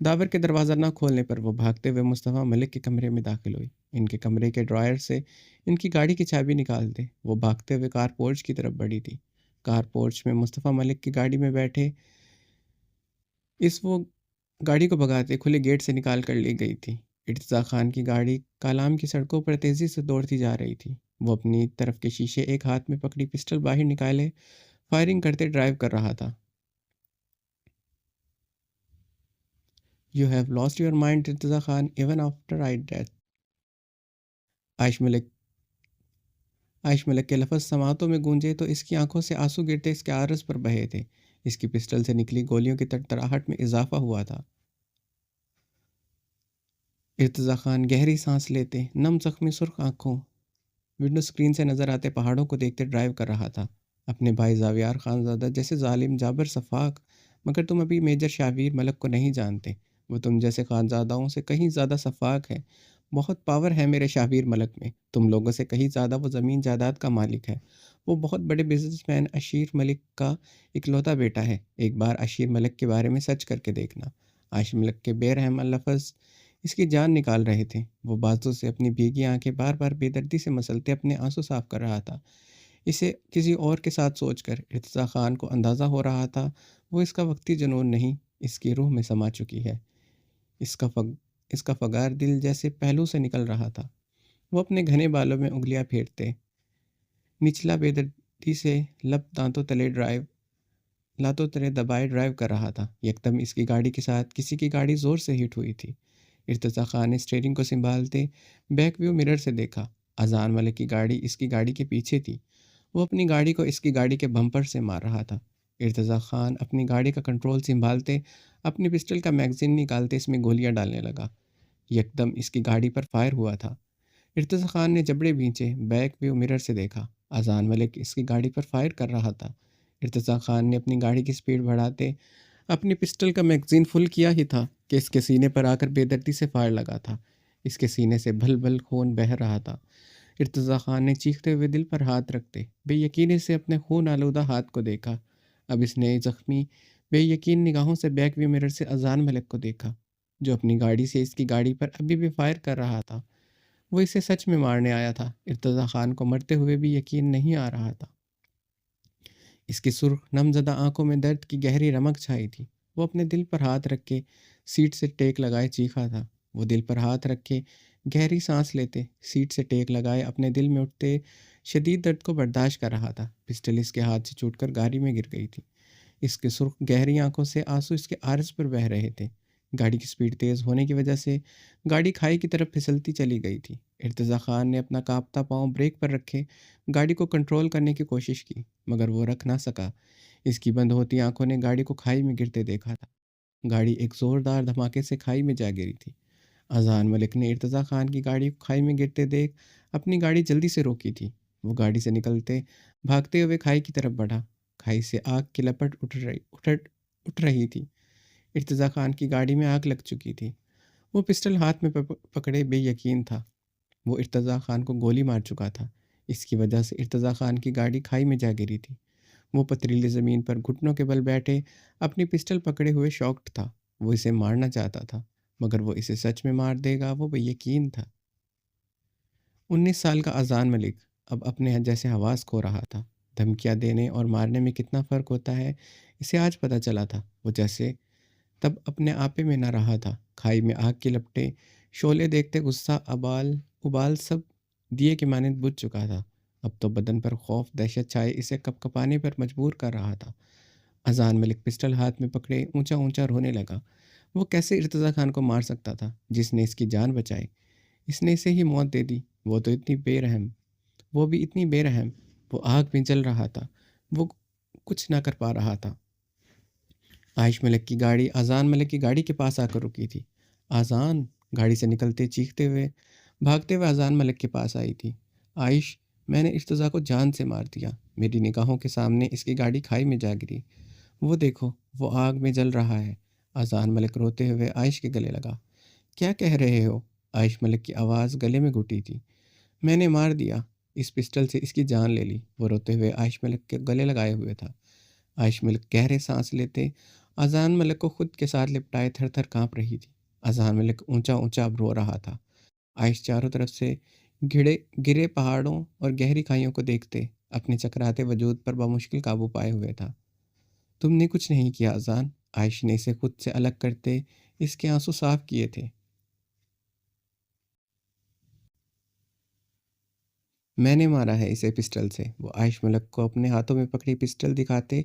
S1: داور کے دروازہ نہ کھولنے پر وہ بھاگتے ہوئے مصطفیٰ ملک کے کمرے میں داخل ہوئی۔ ان کے کمرے کے ڈرائر سے ان کی گاڑی کی چابی نکالتے وہ بھاگتے ہوئے کار پورچ کی طرف بڑھی تھی۔ کار پورچ میں مصطفیٰ ملک کی گاڑی میں بیٹھے وہ گاڑی کو بھگاتے کھلے گیٹ سے نکال کر لی گئی تھی۔ ارتضیٰ خان کی گاڑی کالام کی سڑکوں پر تیزی سے دوڑتی جا رہی تھی۔ وہ اپنی طرف کے شیشے ایک ہاتھ میں پکڑی پسٹل باہر نکالے فائرنگ کرتے ڈرائیو کر رہا تھا۔ You have lost your mind, Irtaza Khan, even after I dead. عائش ملک کے لفظ سماعتوں میں گونجے تو اس کی آنکھوں سے آنسو گرتے اس کے عارض پر بہے تھے۔ اس کی پسٹل سے نکلی گولیوں کی تڑتڑاہٹ میں اضافہ ہوا تھا۔ ارتضیٰ خان گہری سانس لیتے، نم زخمی سرخ آنکھوں ونڈو اسکرین سے نظر آتے پہاڑوں کو دیکھتے ڈرائیو کر رہا تھا۔ اپنے بھائی زاویار خانزادہ جیسے ظالم جابر صفاق، مگر تم ابھی میجر شاہویر ملک کو نہیں جانتے۔ وہ تم جیسے خانزادوں سے کہیں زیادہ صفاق ہے۔ بہت پاور ہے میرے شاہویر ملک میں، تم لوگوں سے کہیں زیادہ وہ زمین جائیداد کا مالک ہے۔ وہ بہت بڑے بزنس مین اشیر ملک کا اکلوتا بیٹا ہے۔ ایک بار اشیر ملک کے بارے میں سرچ کر کے دیکھنا۔ عائش ملک کے بے رحم لفظ اس کی جان نکال رہے تھے۔ وہ بازو سے اپنی بھیگی آنکھیں بار بار بے دردی سے مسلتے اپنے آنسو صاف کر رہا تھا۔ اسے کسی اور کے ساتھ سوچ کر ارتضیٰ خان کو اندازہ ہو رہا تھا وہ اس کا وقتی جنون نہیں، اس کی روح میں سما چکی ہے۔ اس کا فگار دل جیسے پہلو سے نکل رہا تھا۔ وہ اپنے گھنے بالوں میں انگلیاں پھیرتے نچلا بے دردی سے لاتوں تلے دبائے ڈرائیو کر رہا تھا۔ یکدم اس کی گاڑی کے ساتھ کسی کی گاڑی زور سے ہٹ ہوئی تھی۔ ارتضیٰ خان نے اسٹیئرنگ کو سنبھالتے بیک ویو مرر سے دیکھا۔ اذان ملک کی گاڑی اس کی گاڑی کے پیچھے تھی۔ وہ اپنی گاڑی کو اس کی گاڑی کے بمپر سے مار رہا تھا۔ ارتضیٰ خان اپنی گاڑی کا کنٹرول سنبھالتے اپنی پسٹل کا میگزین نکالتے اس میں گولیاں ڈالنے لگا۔ یکدم اس کی گاڑی پر فائر ہوا تھا۔ ارتضیٰ خان نے جبڑے بھینچے، بیک ویو مرر سے دیکھا۔ اذان ملک اس کی گاڑی پر فائر کر رہا تھا۔ ارتضیٰ خان نے اپنی گاڑی کی سپیڈ بڑھاتے اپنی پسٹل کا میگزین فل کیا ہی تھا کہ اس کے سینے پر آ کر بے دردی سے فائر لگا تھا۔ اس کے سینے سے بھل بھل خون بہہ رہا تھا۔ ارتضیٰ خان نے چیختے ہوئے دل پر ہاتھ رکھتے بے یقینی سے اپنے خون آلودہ ہاتھ کو دیکھا۔ اب اس نے زخمی بے یقین نگاہوں سے بیک ویو مرر سے اذان ملک کو دیکھا، جو اپنی گاڑی سے اس کی گاڑی پر ابھی بھی فائر کر رہا تھا۔ وہ اسے سچ میں مارنے آیا تھا۔ ارتضیٰ خان کو مرتے ہوئے بھی یقین نہیں آ رہا تھا۔ اس کی سرخ نم زدہ آنکھوں میں درد کی گہری رمق چھائی تھی۔ وہ اپنے دل پر ہاتھ رکھ کے سیٹ سے ٹیک لگائے چیخا تھا۔ وہ دل پر ہاتھ رکھ کے گہری سانس لیتے سیٹ سے ٹیک لگائے اپنے دل میں اٹھتے شدید درد کو برداشت کر رہا تھا۔ پسٹل اس کے ہاتھ سے چھوٹ کر گاڑی میں گر گئی تھی۔ اس کے سرخ گہری آنکھوں سے آنسو اس کے عارض پر بہہ رہے تھے۔ گاڑی کی سپیڈ تیز ہونے کی وجہ سے گاڑی کھائی کی طرف پھسلتی چلی گئی تھی۔ ارتضیٰ خان نے اپنا کانپتا پاؤں بریک پر رکھے گاڑی کو کنٹرول کرنے کی کوشش کی، مگر وہ رکھ نہ سکا۔ اس کی بند ہوتی آنکھوں نے گاڑی کو کھائی میں گرتے دیکھا تھا۔ گاڑی ایک زوردار دھماکے سے کھائی میں جا گری تھی۔ اذان ملک نے ارتضیٰ خان کی گاڑی کو کھائی میں گرتے دیکھ اپنی گاڑی جلدی سے روکی تھی۔ وہ گاڑی سے نکلتے بھاگتے ہوئے کھائی کی طرف بڑھا۔ کھائی سے آگ کی لپٹ اٹھ رہی تھی۔ ارتضیٰ خان کی گاڑی میں آگ لگ چکی تھی۔ وہ پسٹل ہاتھ میں پکڑے بے یقین تھا۔ وہ ارتضیٰ خان کو گولی مار چکا تھا۔ اس کی وجہ سے ارتضیٰ خان کی گاڑی کھائی میں جا گری تھی۔ وہ پتھریلی زمین پر گھٹنوں کے بل بیٹھے اپنی پسٹل پکڑے ہوئے شاکڈ تھا۔ وہ اسے مارنا چاہتا تھا، مگر وہ اسے سچ میں مار دے گا وہ بے یقین تھا۔ 19 سال کا اذان ملک اب اپنے جیسے حواس کھو رہا تھا۔ دھمکیاں دینے اور مارنے میں کتنا فرق ہوتا ہے اسے آج پتہ چلا تھا۔ وہ جیسے تب اپنے آپے میں نہ رہا تھا۔ کھائی میں آگ کی لپٹیں شعلے دیکھتے غصہ ابال سب دیے کے مانند بجھ چکا تھا۔ اب تو بدن پر خوف دہشت چھائے اسے کپ کپانے پر مجبور کر رہا تھا۔ اذان ملک پسٹل ہاتھ میں پکڑے اونچا اونچا رونے لگا۔ وہ کیسے ارتضیٰ خان کو مار سکتا تھا جس نے اس کی جان بچائی؟ اس نے اسے ہی موت دے دی۔ وہ تو اتنی بے رحم، وہ بھی اتنی بے رحم۔ وہ آگ میں جل رہا تھا، وہ کچھ نہ کر پا رہا تھا۔ عائش ملک کی گاڑی اذان ملک کی گاڑی کے پاس آ کر رکی تھی۔ اذان گاڑی سے نکلتے چیختے ہوئے بھاگتے ہوئے اذان ملک کے پاس آئی تھی۔ عائش، میں نے ارتضیٰ کو جان سے مار دیا۔ میری نگاہوں کے سامنے اس کی گاڑی کھائی میں جا گری۔ وہ دیکھو، وہ آگ میں جل رہا ہے۔ اذان ملک روتے ہوئے عائش کے گلے لگا۔ کیا کہہ رہے ہو؟ عائش ملک کی آواز گلے میں گھٹی تھی۔ میں نے مار دیا، اس پسٹل سے اس کی جان لے لی۔ وہ روتے ہوئے عائش ملک کے گلے لگائے ہوئے تھا۔ عائش ملک گہرے سانس لیتے اذان ملک کو خود کے ساتھ لپٹائے تھر تھر کانپ رہی تھی۔ اذان ملک اونچا اونچا اب رو رہا تھا۔ عائش چاروں طرف سے گرے پہاڑوں اور گہری کھائیوں کو دیکھتے اپنے چکراتے وجود پر بمشکل قابو پائے ہوئے تھا۔ تم نے کچھ نہیں کیا اذان، عائش نے اسے خود سے الگ کرتے اس کے آنسو صاف کیے تھے۔ میں نے مارا ہے اسے پسٹل سے۔ وہ عائش ملک کو اپنے ہاتھوں میں پکڑی پسٹل دکھاتے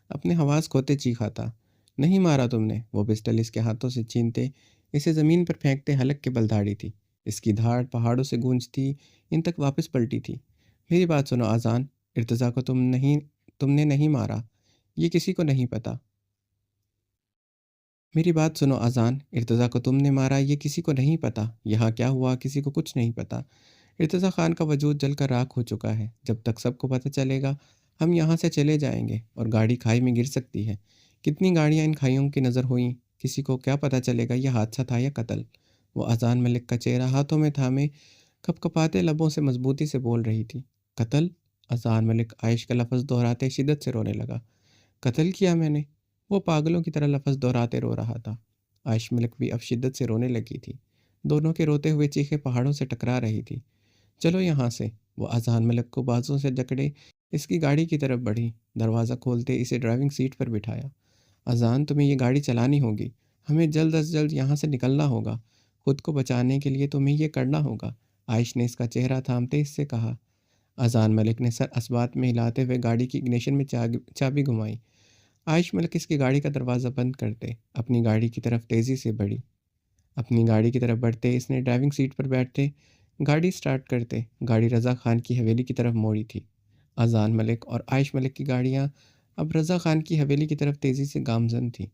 S1: اپنے حواس کھوتے چیخا تھا۔ نہیں مارا تم نے۔ وہ پسٹل اس کے ہاتھوں سے چھینتے اسے زمین پر پھینکتے حلق کے بل دھاڑی تھی۔ اس کی دھاڑ پہاڑوں سے گونجتی ان تک واپس پلٹی تھی۔ میری بات سنو آذان، ارتضیٰ کو تم نے نہیں مارا، یہ کسی کو نہیں پتا۔ میری بات سنو اذان، ارتضیٰ کو تم نے مارا یہ کسی کو نہیں پتا، یہاں کیا ہوا کسی کو کچھ نہیں پتا۔ ارتضیٰ خان کا وجود جل کر راکھ ہو چکا ہے، جب تک سب کو پتہ چلے گا ہم یہاں سے چلے جائیں گے اور گاڑی کھائی میں گر سکتی ہے۔ کتنی گاڑیاں ان کھائیوں کی نظر ہوئیں، کسی کو کیا پتہ چلے گا یہ حادثہ تھا یا قتل۔ وہ اذان ملک کا چہرہ ہاتھوں میں تھامے کپ کپاتے لبوں سے مضبوطی سے بول رہی تھی۔ قتل؟ اذان ملک عائش کا لفظ دہراتے شدت سے رونے لگا۔ قتل کیا میں نے؟ وہ پاگلوں کی طرح لفظ دہراتے رو رہا تھا۔ عائش ملک بھی اب شدت سے رونے لگی تھی۔ دونوں کے روتے ہوئے چیخیں پہاڑوں سے ٹکرا رہی تھی۔ چلو یہاں سے۔ وہ اذان ملک کو بازوں سے جکڑے اس کی گاڑی کی طرف بڑھی، دروازہ کھولتے اسے ڈرائیونگ سیٹ پر بٹھایا۔ اذان تمہیں یہ گاڑی چلانی ہوگی، ہمیں جلد از جلد یہاں سے نکلنا ہوگا، خود کو بچانے کے لیے تمہیں یہ کرنا ہوگا، عائش نے اس کا چہرہ تھامتے اس سے کہا۔ اذان ملک نے سر اثبات میں ہلاتے ہوئے گاڑی کی اگنیشن میں چابی گھمائی۔ عائش ملک اس کی گاڑی کا دروازہ بند کرتے اپنی گاڑی کی طرف تیزی سے بڑھی۔ اپنی گاڑی کی طرف بڑھتے اس نے ڈرائیونگ سیٹ پر بیٹھتے گاڑی سٹارٹ کرتے گاڑی رضا خان کی حویلی کی طرف موڑی تھی۔ اذان ملک اور عائش ملک کی گاڑیاں اب رضا خان کی حویلی کی طرف تیزی سے گامزن تھیں۔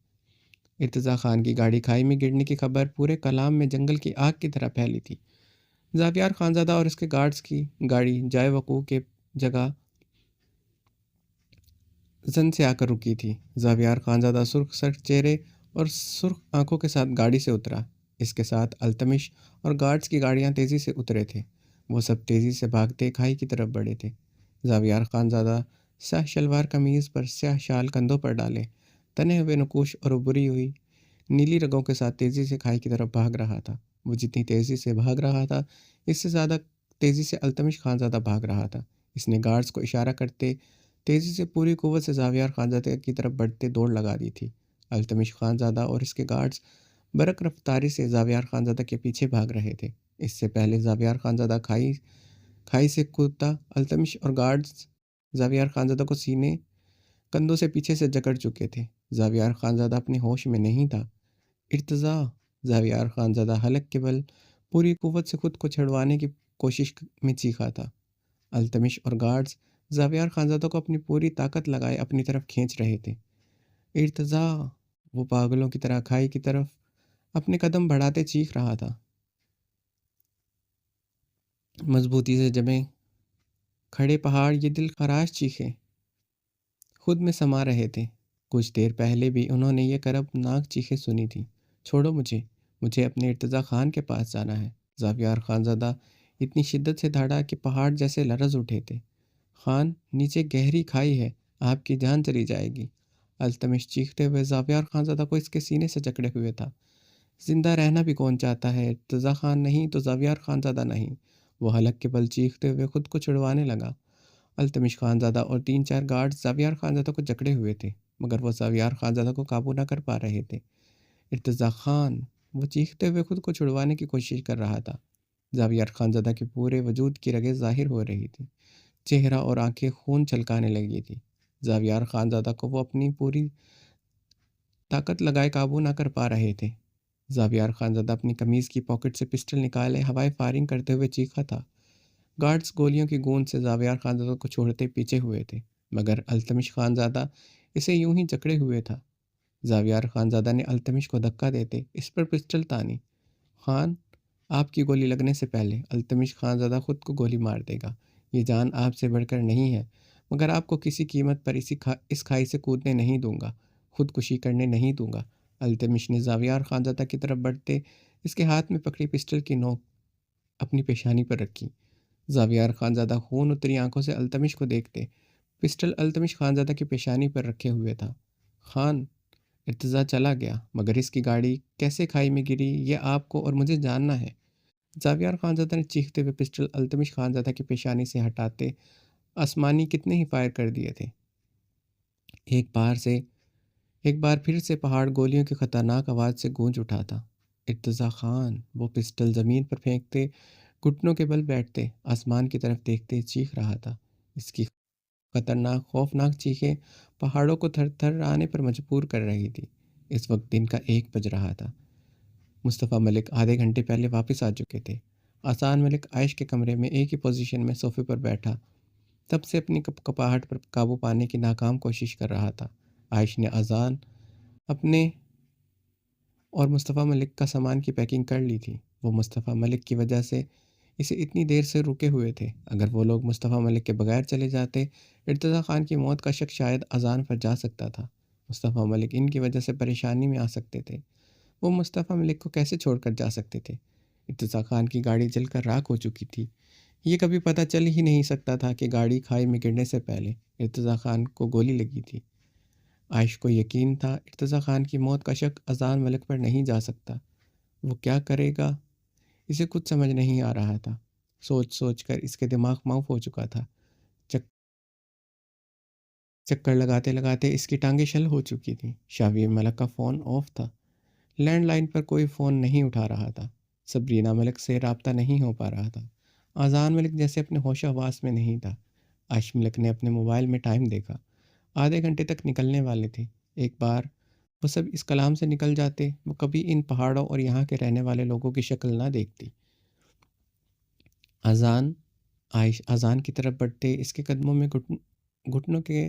S1: ارتضیٰ خان کی گاڑی کھائی میں گرنے کی خبر پورے کلام میں جنگل کی آگ کی طرح پھیلی تھی۔ زاویار خانزادہ اور اس کے گارڈز کی گاڑی جائے وقوع کے جگہ زن سے آ کر رکی تھی۔ زاویار خانزادہ سرخ سر چہرے اور سرخ آنکھوں کے ساتھ گاڑی سے اترا۔ اس کے ساتھ التمش اور گارڈز کی گاڑیاں تیزی سے اترے تھے۔ وہ سب تیزی سے بھاگتے کھائی کی طرف بڑھے تھے۔ زاویار خانزادہ سیاہ شلوار قمیض پر سیاہ شال کندھوں پر ڈالے، تنے ہوئے نقوش اور ابری ہوئی نیلی رگوں کے ساتھ تیزی سے کھائی کی طرف بھاگ رہا تھا۔ وہ جتنی تیزی سے بھاگ رہا تھا اس سے زیادہ تیزی سے التمش خانزادہ بھاگ رہا تھا۔ اس نے گارڈز کو اشارہ کرتے تیزی سے پوری قوت سے زاویار خانزادہ کی طرف بڑھتے دوڑ لگا دی تھی۔ التمش خانزادہ اور اس کے گارڈز برق رفتاری سے زاویار خانزادہ کے پیچھے بھاگ رہے تھے۔ اس سے پہلے زاویار خانزادہ کھائی سے کودتا التمش اور گارڈز زاویار خانزادہ کو سینے کندھوں سے پیچھے سے جکڑ چکے تھے۔ زاویار خانزادہ اپنے ہوش میں نہیں تھا۔ ارتضیٰ! زاویار خانزادہ حلق کے بل پوری قوت سے خود کو چھڑوانے کی کوشش میں چیخا تھا۔ التمش اور گارڈز زاویار خانزادہ کو اپنی پوری طاقت لگائے اپنی طرف کھینچ رہے تھے۔ ارتضیٰ! وہ پاگلوں کی طرح کھائی کی طرف اپنے قدم بڑھاتے چیخ رہا تھا۔ مضبوطی سے جمے کھڑے پہاڑ یہ دل خراش چیخیں خود میں سما رہے تھے۔ کچھ دیر پہلے بھی انہوں نے یہ کربناک چیخیں سنی تھیں۔ چھوڑو مجھے اپنے ارتضیٰ خان کے پاس جانا ہے۔ زاویار خانزادہ اتنی شدت سے دھڑا کہ پہاڑ جیسے لرز اٹھے تھے۔ خان، نیچے گہری کھائی ہے، آپ کی جان چلی جائے گی۔ التمش چیختے ہوئے زاویار خانزادہ کو اس کے سینے سے جکڑے ہوئے تھا۔ زندہ رہنا بھی کون چاہتا ہے، ارتضیٰ خان نہیں تو زاویار خانزادہ نہیں۔ وہ حلق کے بل چیختے ہوئے خود کو چھڑوانے لگا۔ التمش خانزادہ اور 3-4 گارڈ زاویار خانزادہ کو جکڑے ہوئے تھے، مگر وہ زاویار خانزادہ کو قابو نہ کر پا رہے تھے۔ ارتضیٰ خان! وہ چیختے ہوئے خود کو چھڑوانے کی کوشش کر رہا تھا۔ زاویار خانزادہ کے پورے وجود کی رگیں ظاہر ہو رہی تھیں، چہرہ اور آنکھیں خون چھلکانے لگی تھی۔ زاویار خانزادہ کو وہ اپنی پوری طاقت لگائے قابو نہ کر پا رہے تھے۔ زاویار خانزادہ اپنی قمیض کی پاکٹ سے پسٹل نکالے ہوائے فائرنگ کرتے ہوئے چیخا تھا۔ گارڈز گولیوں کی گوند سے زاویار خانزادہ کو چھوڑتے پیچھے ہوئے تھے، مگر التمش خانزادہ اسے یوں ہی جکڑے ہوئے تھا۔ زاویار خانزادہ نے التمش کو دھکا دیتے اس پر پسٹل تانی۔ خان، آپ کی گولی لگنے سے پہلے التمش خانزادہ خود کو گولی مار دے گا۔ یہ جان آپ سے بڑھ کر نہیں ہے، مگر آپ کو کسی قیمت پر اس کھائی سے کودنے نہیں دوں گا، خودکشی کرنے نہیں دوں گا۔ التمش نے زاویار خانزادہ کی طرف بڑھتے اس کے ہاتھ میں پکڑی پسٹل کی نوک اپنی پیشانی پر رکھی۔ زاویار خانزادہ خون اتری آنکھوں سے التمش کو دیکھتے، پسٹل التمش خانزادہ کی پیشانی پر رکھے ہوئے تھا۔ خان، ارتضیٰ چلا گیا، مگر اس کی گاڑی کیسے کھائی میں گری یہ آپ کو اور مجھے جاننا ہے۔ زاویار خانزادہ نے چیختے ہوئے پسٹل التمش خانزادہ کی پیشانی سے ہٹاتے آسمانی کتنے ہی فائر کر دیے تھے۔ ایک بار پھر سے پہاڑ گولیوں کی خطرناک آواز سے گونج اٹھا تھا۔ ارتضیٰ خان! وہ پسٹل زمین پر پھینکتے گھٹنوں کے بل بیٹھتے آسمان کی طرف دیکھتے چیخ رہا تھا۔ اس کی خطرناک خوفناک چیخیں پہاڑوں کو تھر تھر آنے پر مجبور کر رہی تھی۔ اس وقت دن کا 1 بج رہا تھا۔ مصطفیٰ ملک آدھے گھنٹے پہلے واپس آ چکے تھے۔ اذان ملک عائش کے کمرے میں ایک ہی پوزیشن میں صوفے پر بیٹھا تب سے اپنی کپاہٹ پر قابو پانے کی ناکام کوشش کر رہا تھا۔ عائش نے اذان اپنے اور مصطفیٰ ملک کا سامان کی پیکنگ کر لی تھی۔ وہ مصطفیٰ ملک کی وجہ سے اسے اتنی دیر سے رکے ہوئے تھے۔ اگر وہ لوگ مصطفیٰ ملک کے بغیر چلے جاتے، ارتضیٰ خان کی موت کا شک شاید اذان پر جا سکتا تھا۔ مصطفیٰ ملک ان کی وجہ سے پریشانی میں آ سکتے تھے۔ وہ مصطفیٰ ملک کو کیسے چھوڑ کر جا سکتے تھے؟ ارتضیٰ خان کی گاڑی جل کر راکھ ہو چکی تھی۔ یہ کبھی پتہ چل ہی نہیں سکتا تھا کہ گاڑی کھائی میں گرنے سے پہلے ارتضیٰ خان کو گولی لگی تھی۔ عائش کو یقین تھا ارتضیٰ خان کی موت کا شک اذان ملک پر نہیں جا سکتا۔ وہ کیا کرے گا؟ اسے کچھ سمجھ نہیں آ رہا تھا۔ سوچ سوچ کر اس کے دماغ معاف ہو چکا تھا۔ چکر لگاتے لگاتے اس کی ٹانگیں شل ہو چکی تھیں۔ شاویر ملک کا فون آف تھا۔ لینڈ لائن پر کوئی فون نہیں اٹھا رہا تھا۔ سبرینا ملک سے رابطہ نہیں ہو پا رہا تھا۔ اذان ملک جیسے اپنے ہوش و حواس میں نہیں تھا۔ عائش ملک نے اپنے موبائل میں ٹائم دیکھا۔ آدھے گھنٹے تک نکلنے والے تھے۔ ایک بار وہ سب اس کلام سے نکل جاتے، وہ کبھی ان پہاڑوں اور یہاں کے رہنے والے لوگوں کی شکل نہ دیکھتی۔ عائش اذان کی طرف بڑھتے، اس کے قدموں میں گھٹنوں کے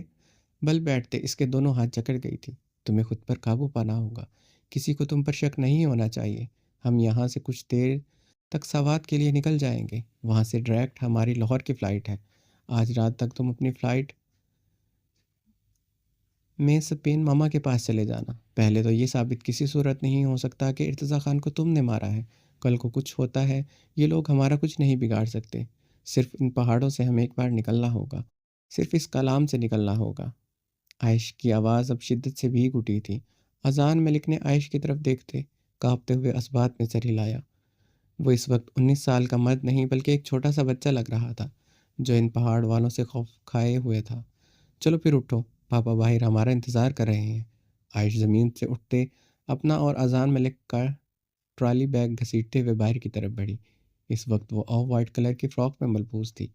S1: بل بیٹھتے اس کے دونوں ہاتھ جکڑ گئی تھی۔ تمہیں خود پر قابو پانا ہوگا۔ کسی کو تم پر شک نہیں ہونا چاہیے۔ ہم یہاں سے کچھ دیر تک سوات کے لیے نکل جائیں گے۔ وہاں سے ڈائریکٹ ہماری لاہور کی فلائٹ ہے۔ آج رات تک تم اپنی فلائٹ میں سپین ماما کے پاس چلے جانا۔ پہلے تو یہ ثابت کسی صورت نہیں ہو سکتا کہ ارتضیٰ خان کو تم نے مارا ہے۔ کل کو کچھ ہوتا ہے، یہ لوگ ہمارا کچھ نہیں بگاڑ سکتے۔ صرف ان پہاڑوں سے ہمیں ایک بار نکلنا ہوگا۔ صرف اس کلام سے نکلنا ہوگا۔ عائش کی آواز اب شدت سے بھیگ اٹھی تھی۔ اذان ملک نے عائش کی طرف دیکھتے کانپتے ہوئے اسبات میں سر ہلایا۔ وہ اس وقت 19 سال کا مرد نہیں بلکہ ایک چھوٹا سا بچہ لگ رہا تھا جو ان پہاڑ والوں سے خوف کھائے ہوئے تھا۔ چلو پھر اٹھو، پاپا باہر ہمارا انتظار کر رہے ہیں۔ عائش زمین سے اٹھتے اپنا اور اذان ملک کا ٹرالی بیگ گھسیٹتے ہوئے باہر کی طرف بڑھی۔ اس وقت وہ آف وائٹ کلر کی فراک میں ملبوس تھی۔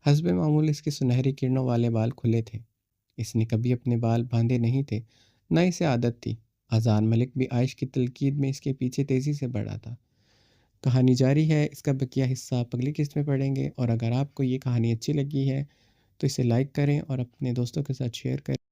S1: حسب معمول اس کے سنہری کرنوں والے بال کھلے تھے۔ اس نے کبھی اپنے بال باندھے نہیں تھے، نہ اسے عادت تھی۔ اذان ملک بھی عائش کی تلقین میں اس کے پیچھے تیزی سے بڑھا تھا۔ کہانی جاری ہے، اس کا بقیہ حصہ آپ اگلی قسط میں پڑھیں گے۔ اور اگر آپ کو یہ کہانی اچھی لگی ہے تو اسے لائک کریں اور اپنے دوستوں کے ساتھ شیئر کریں۔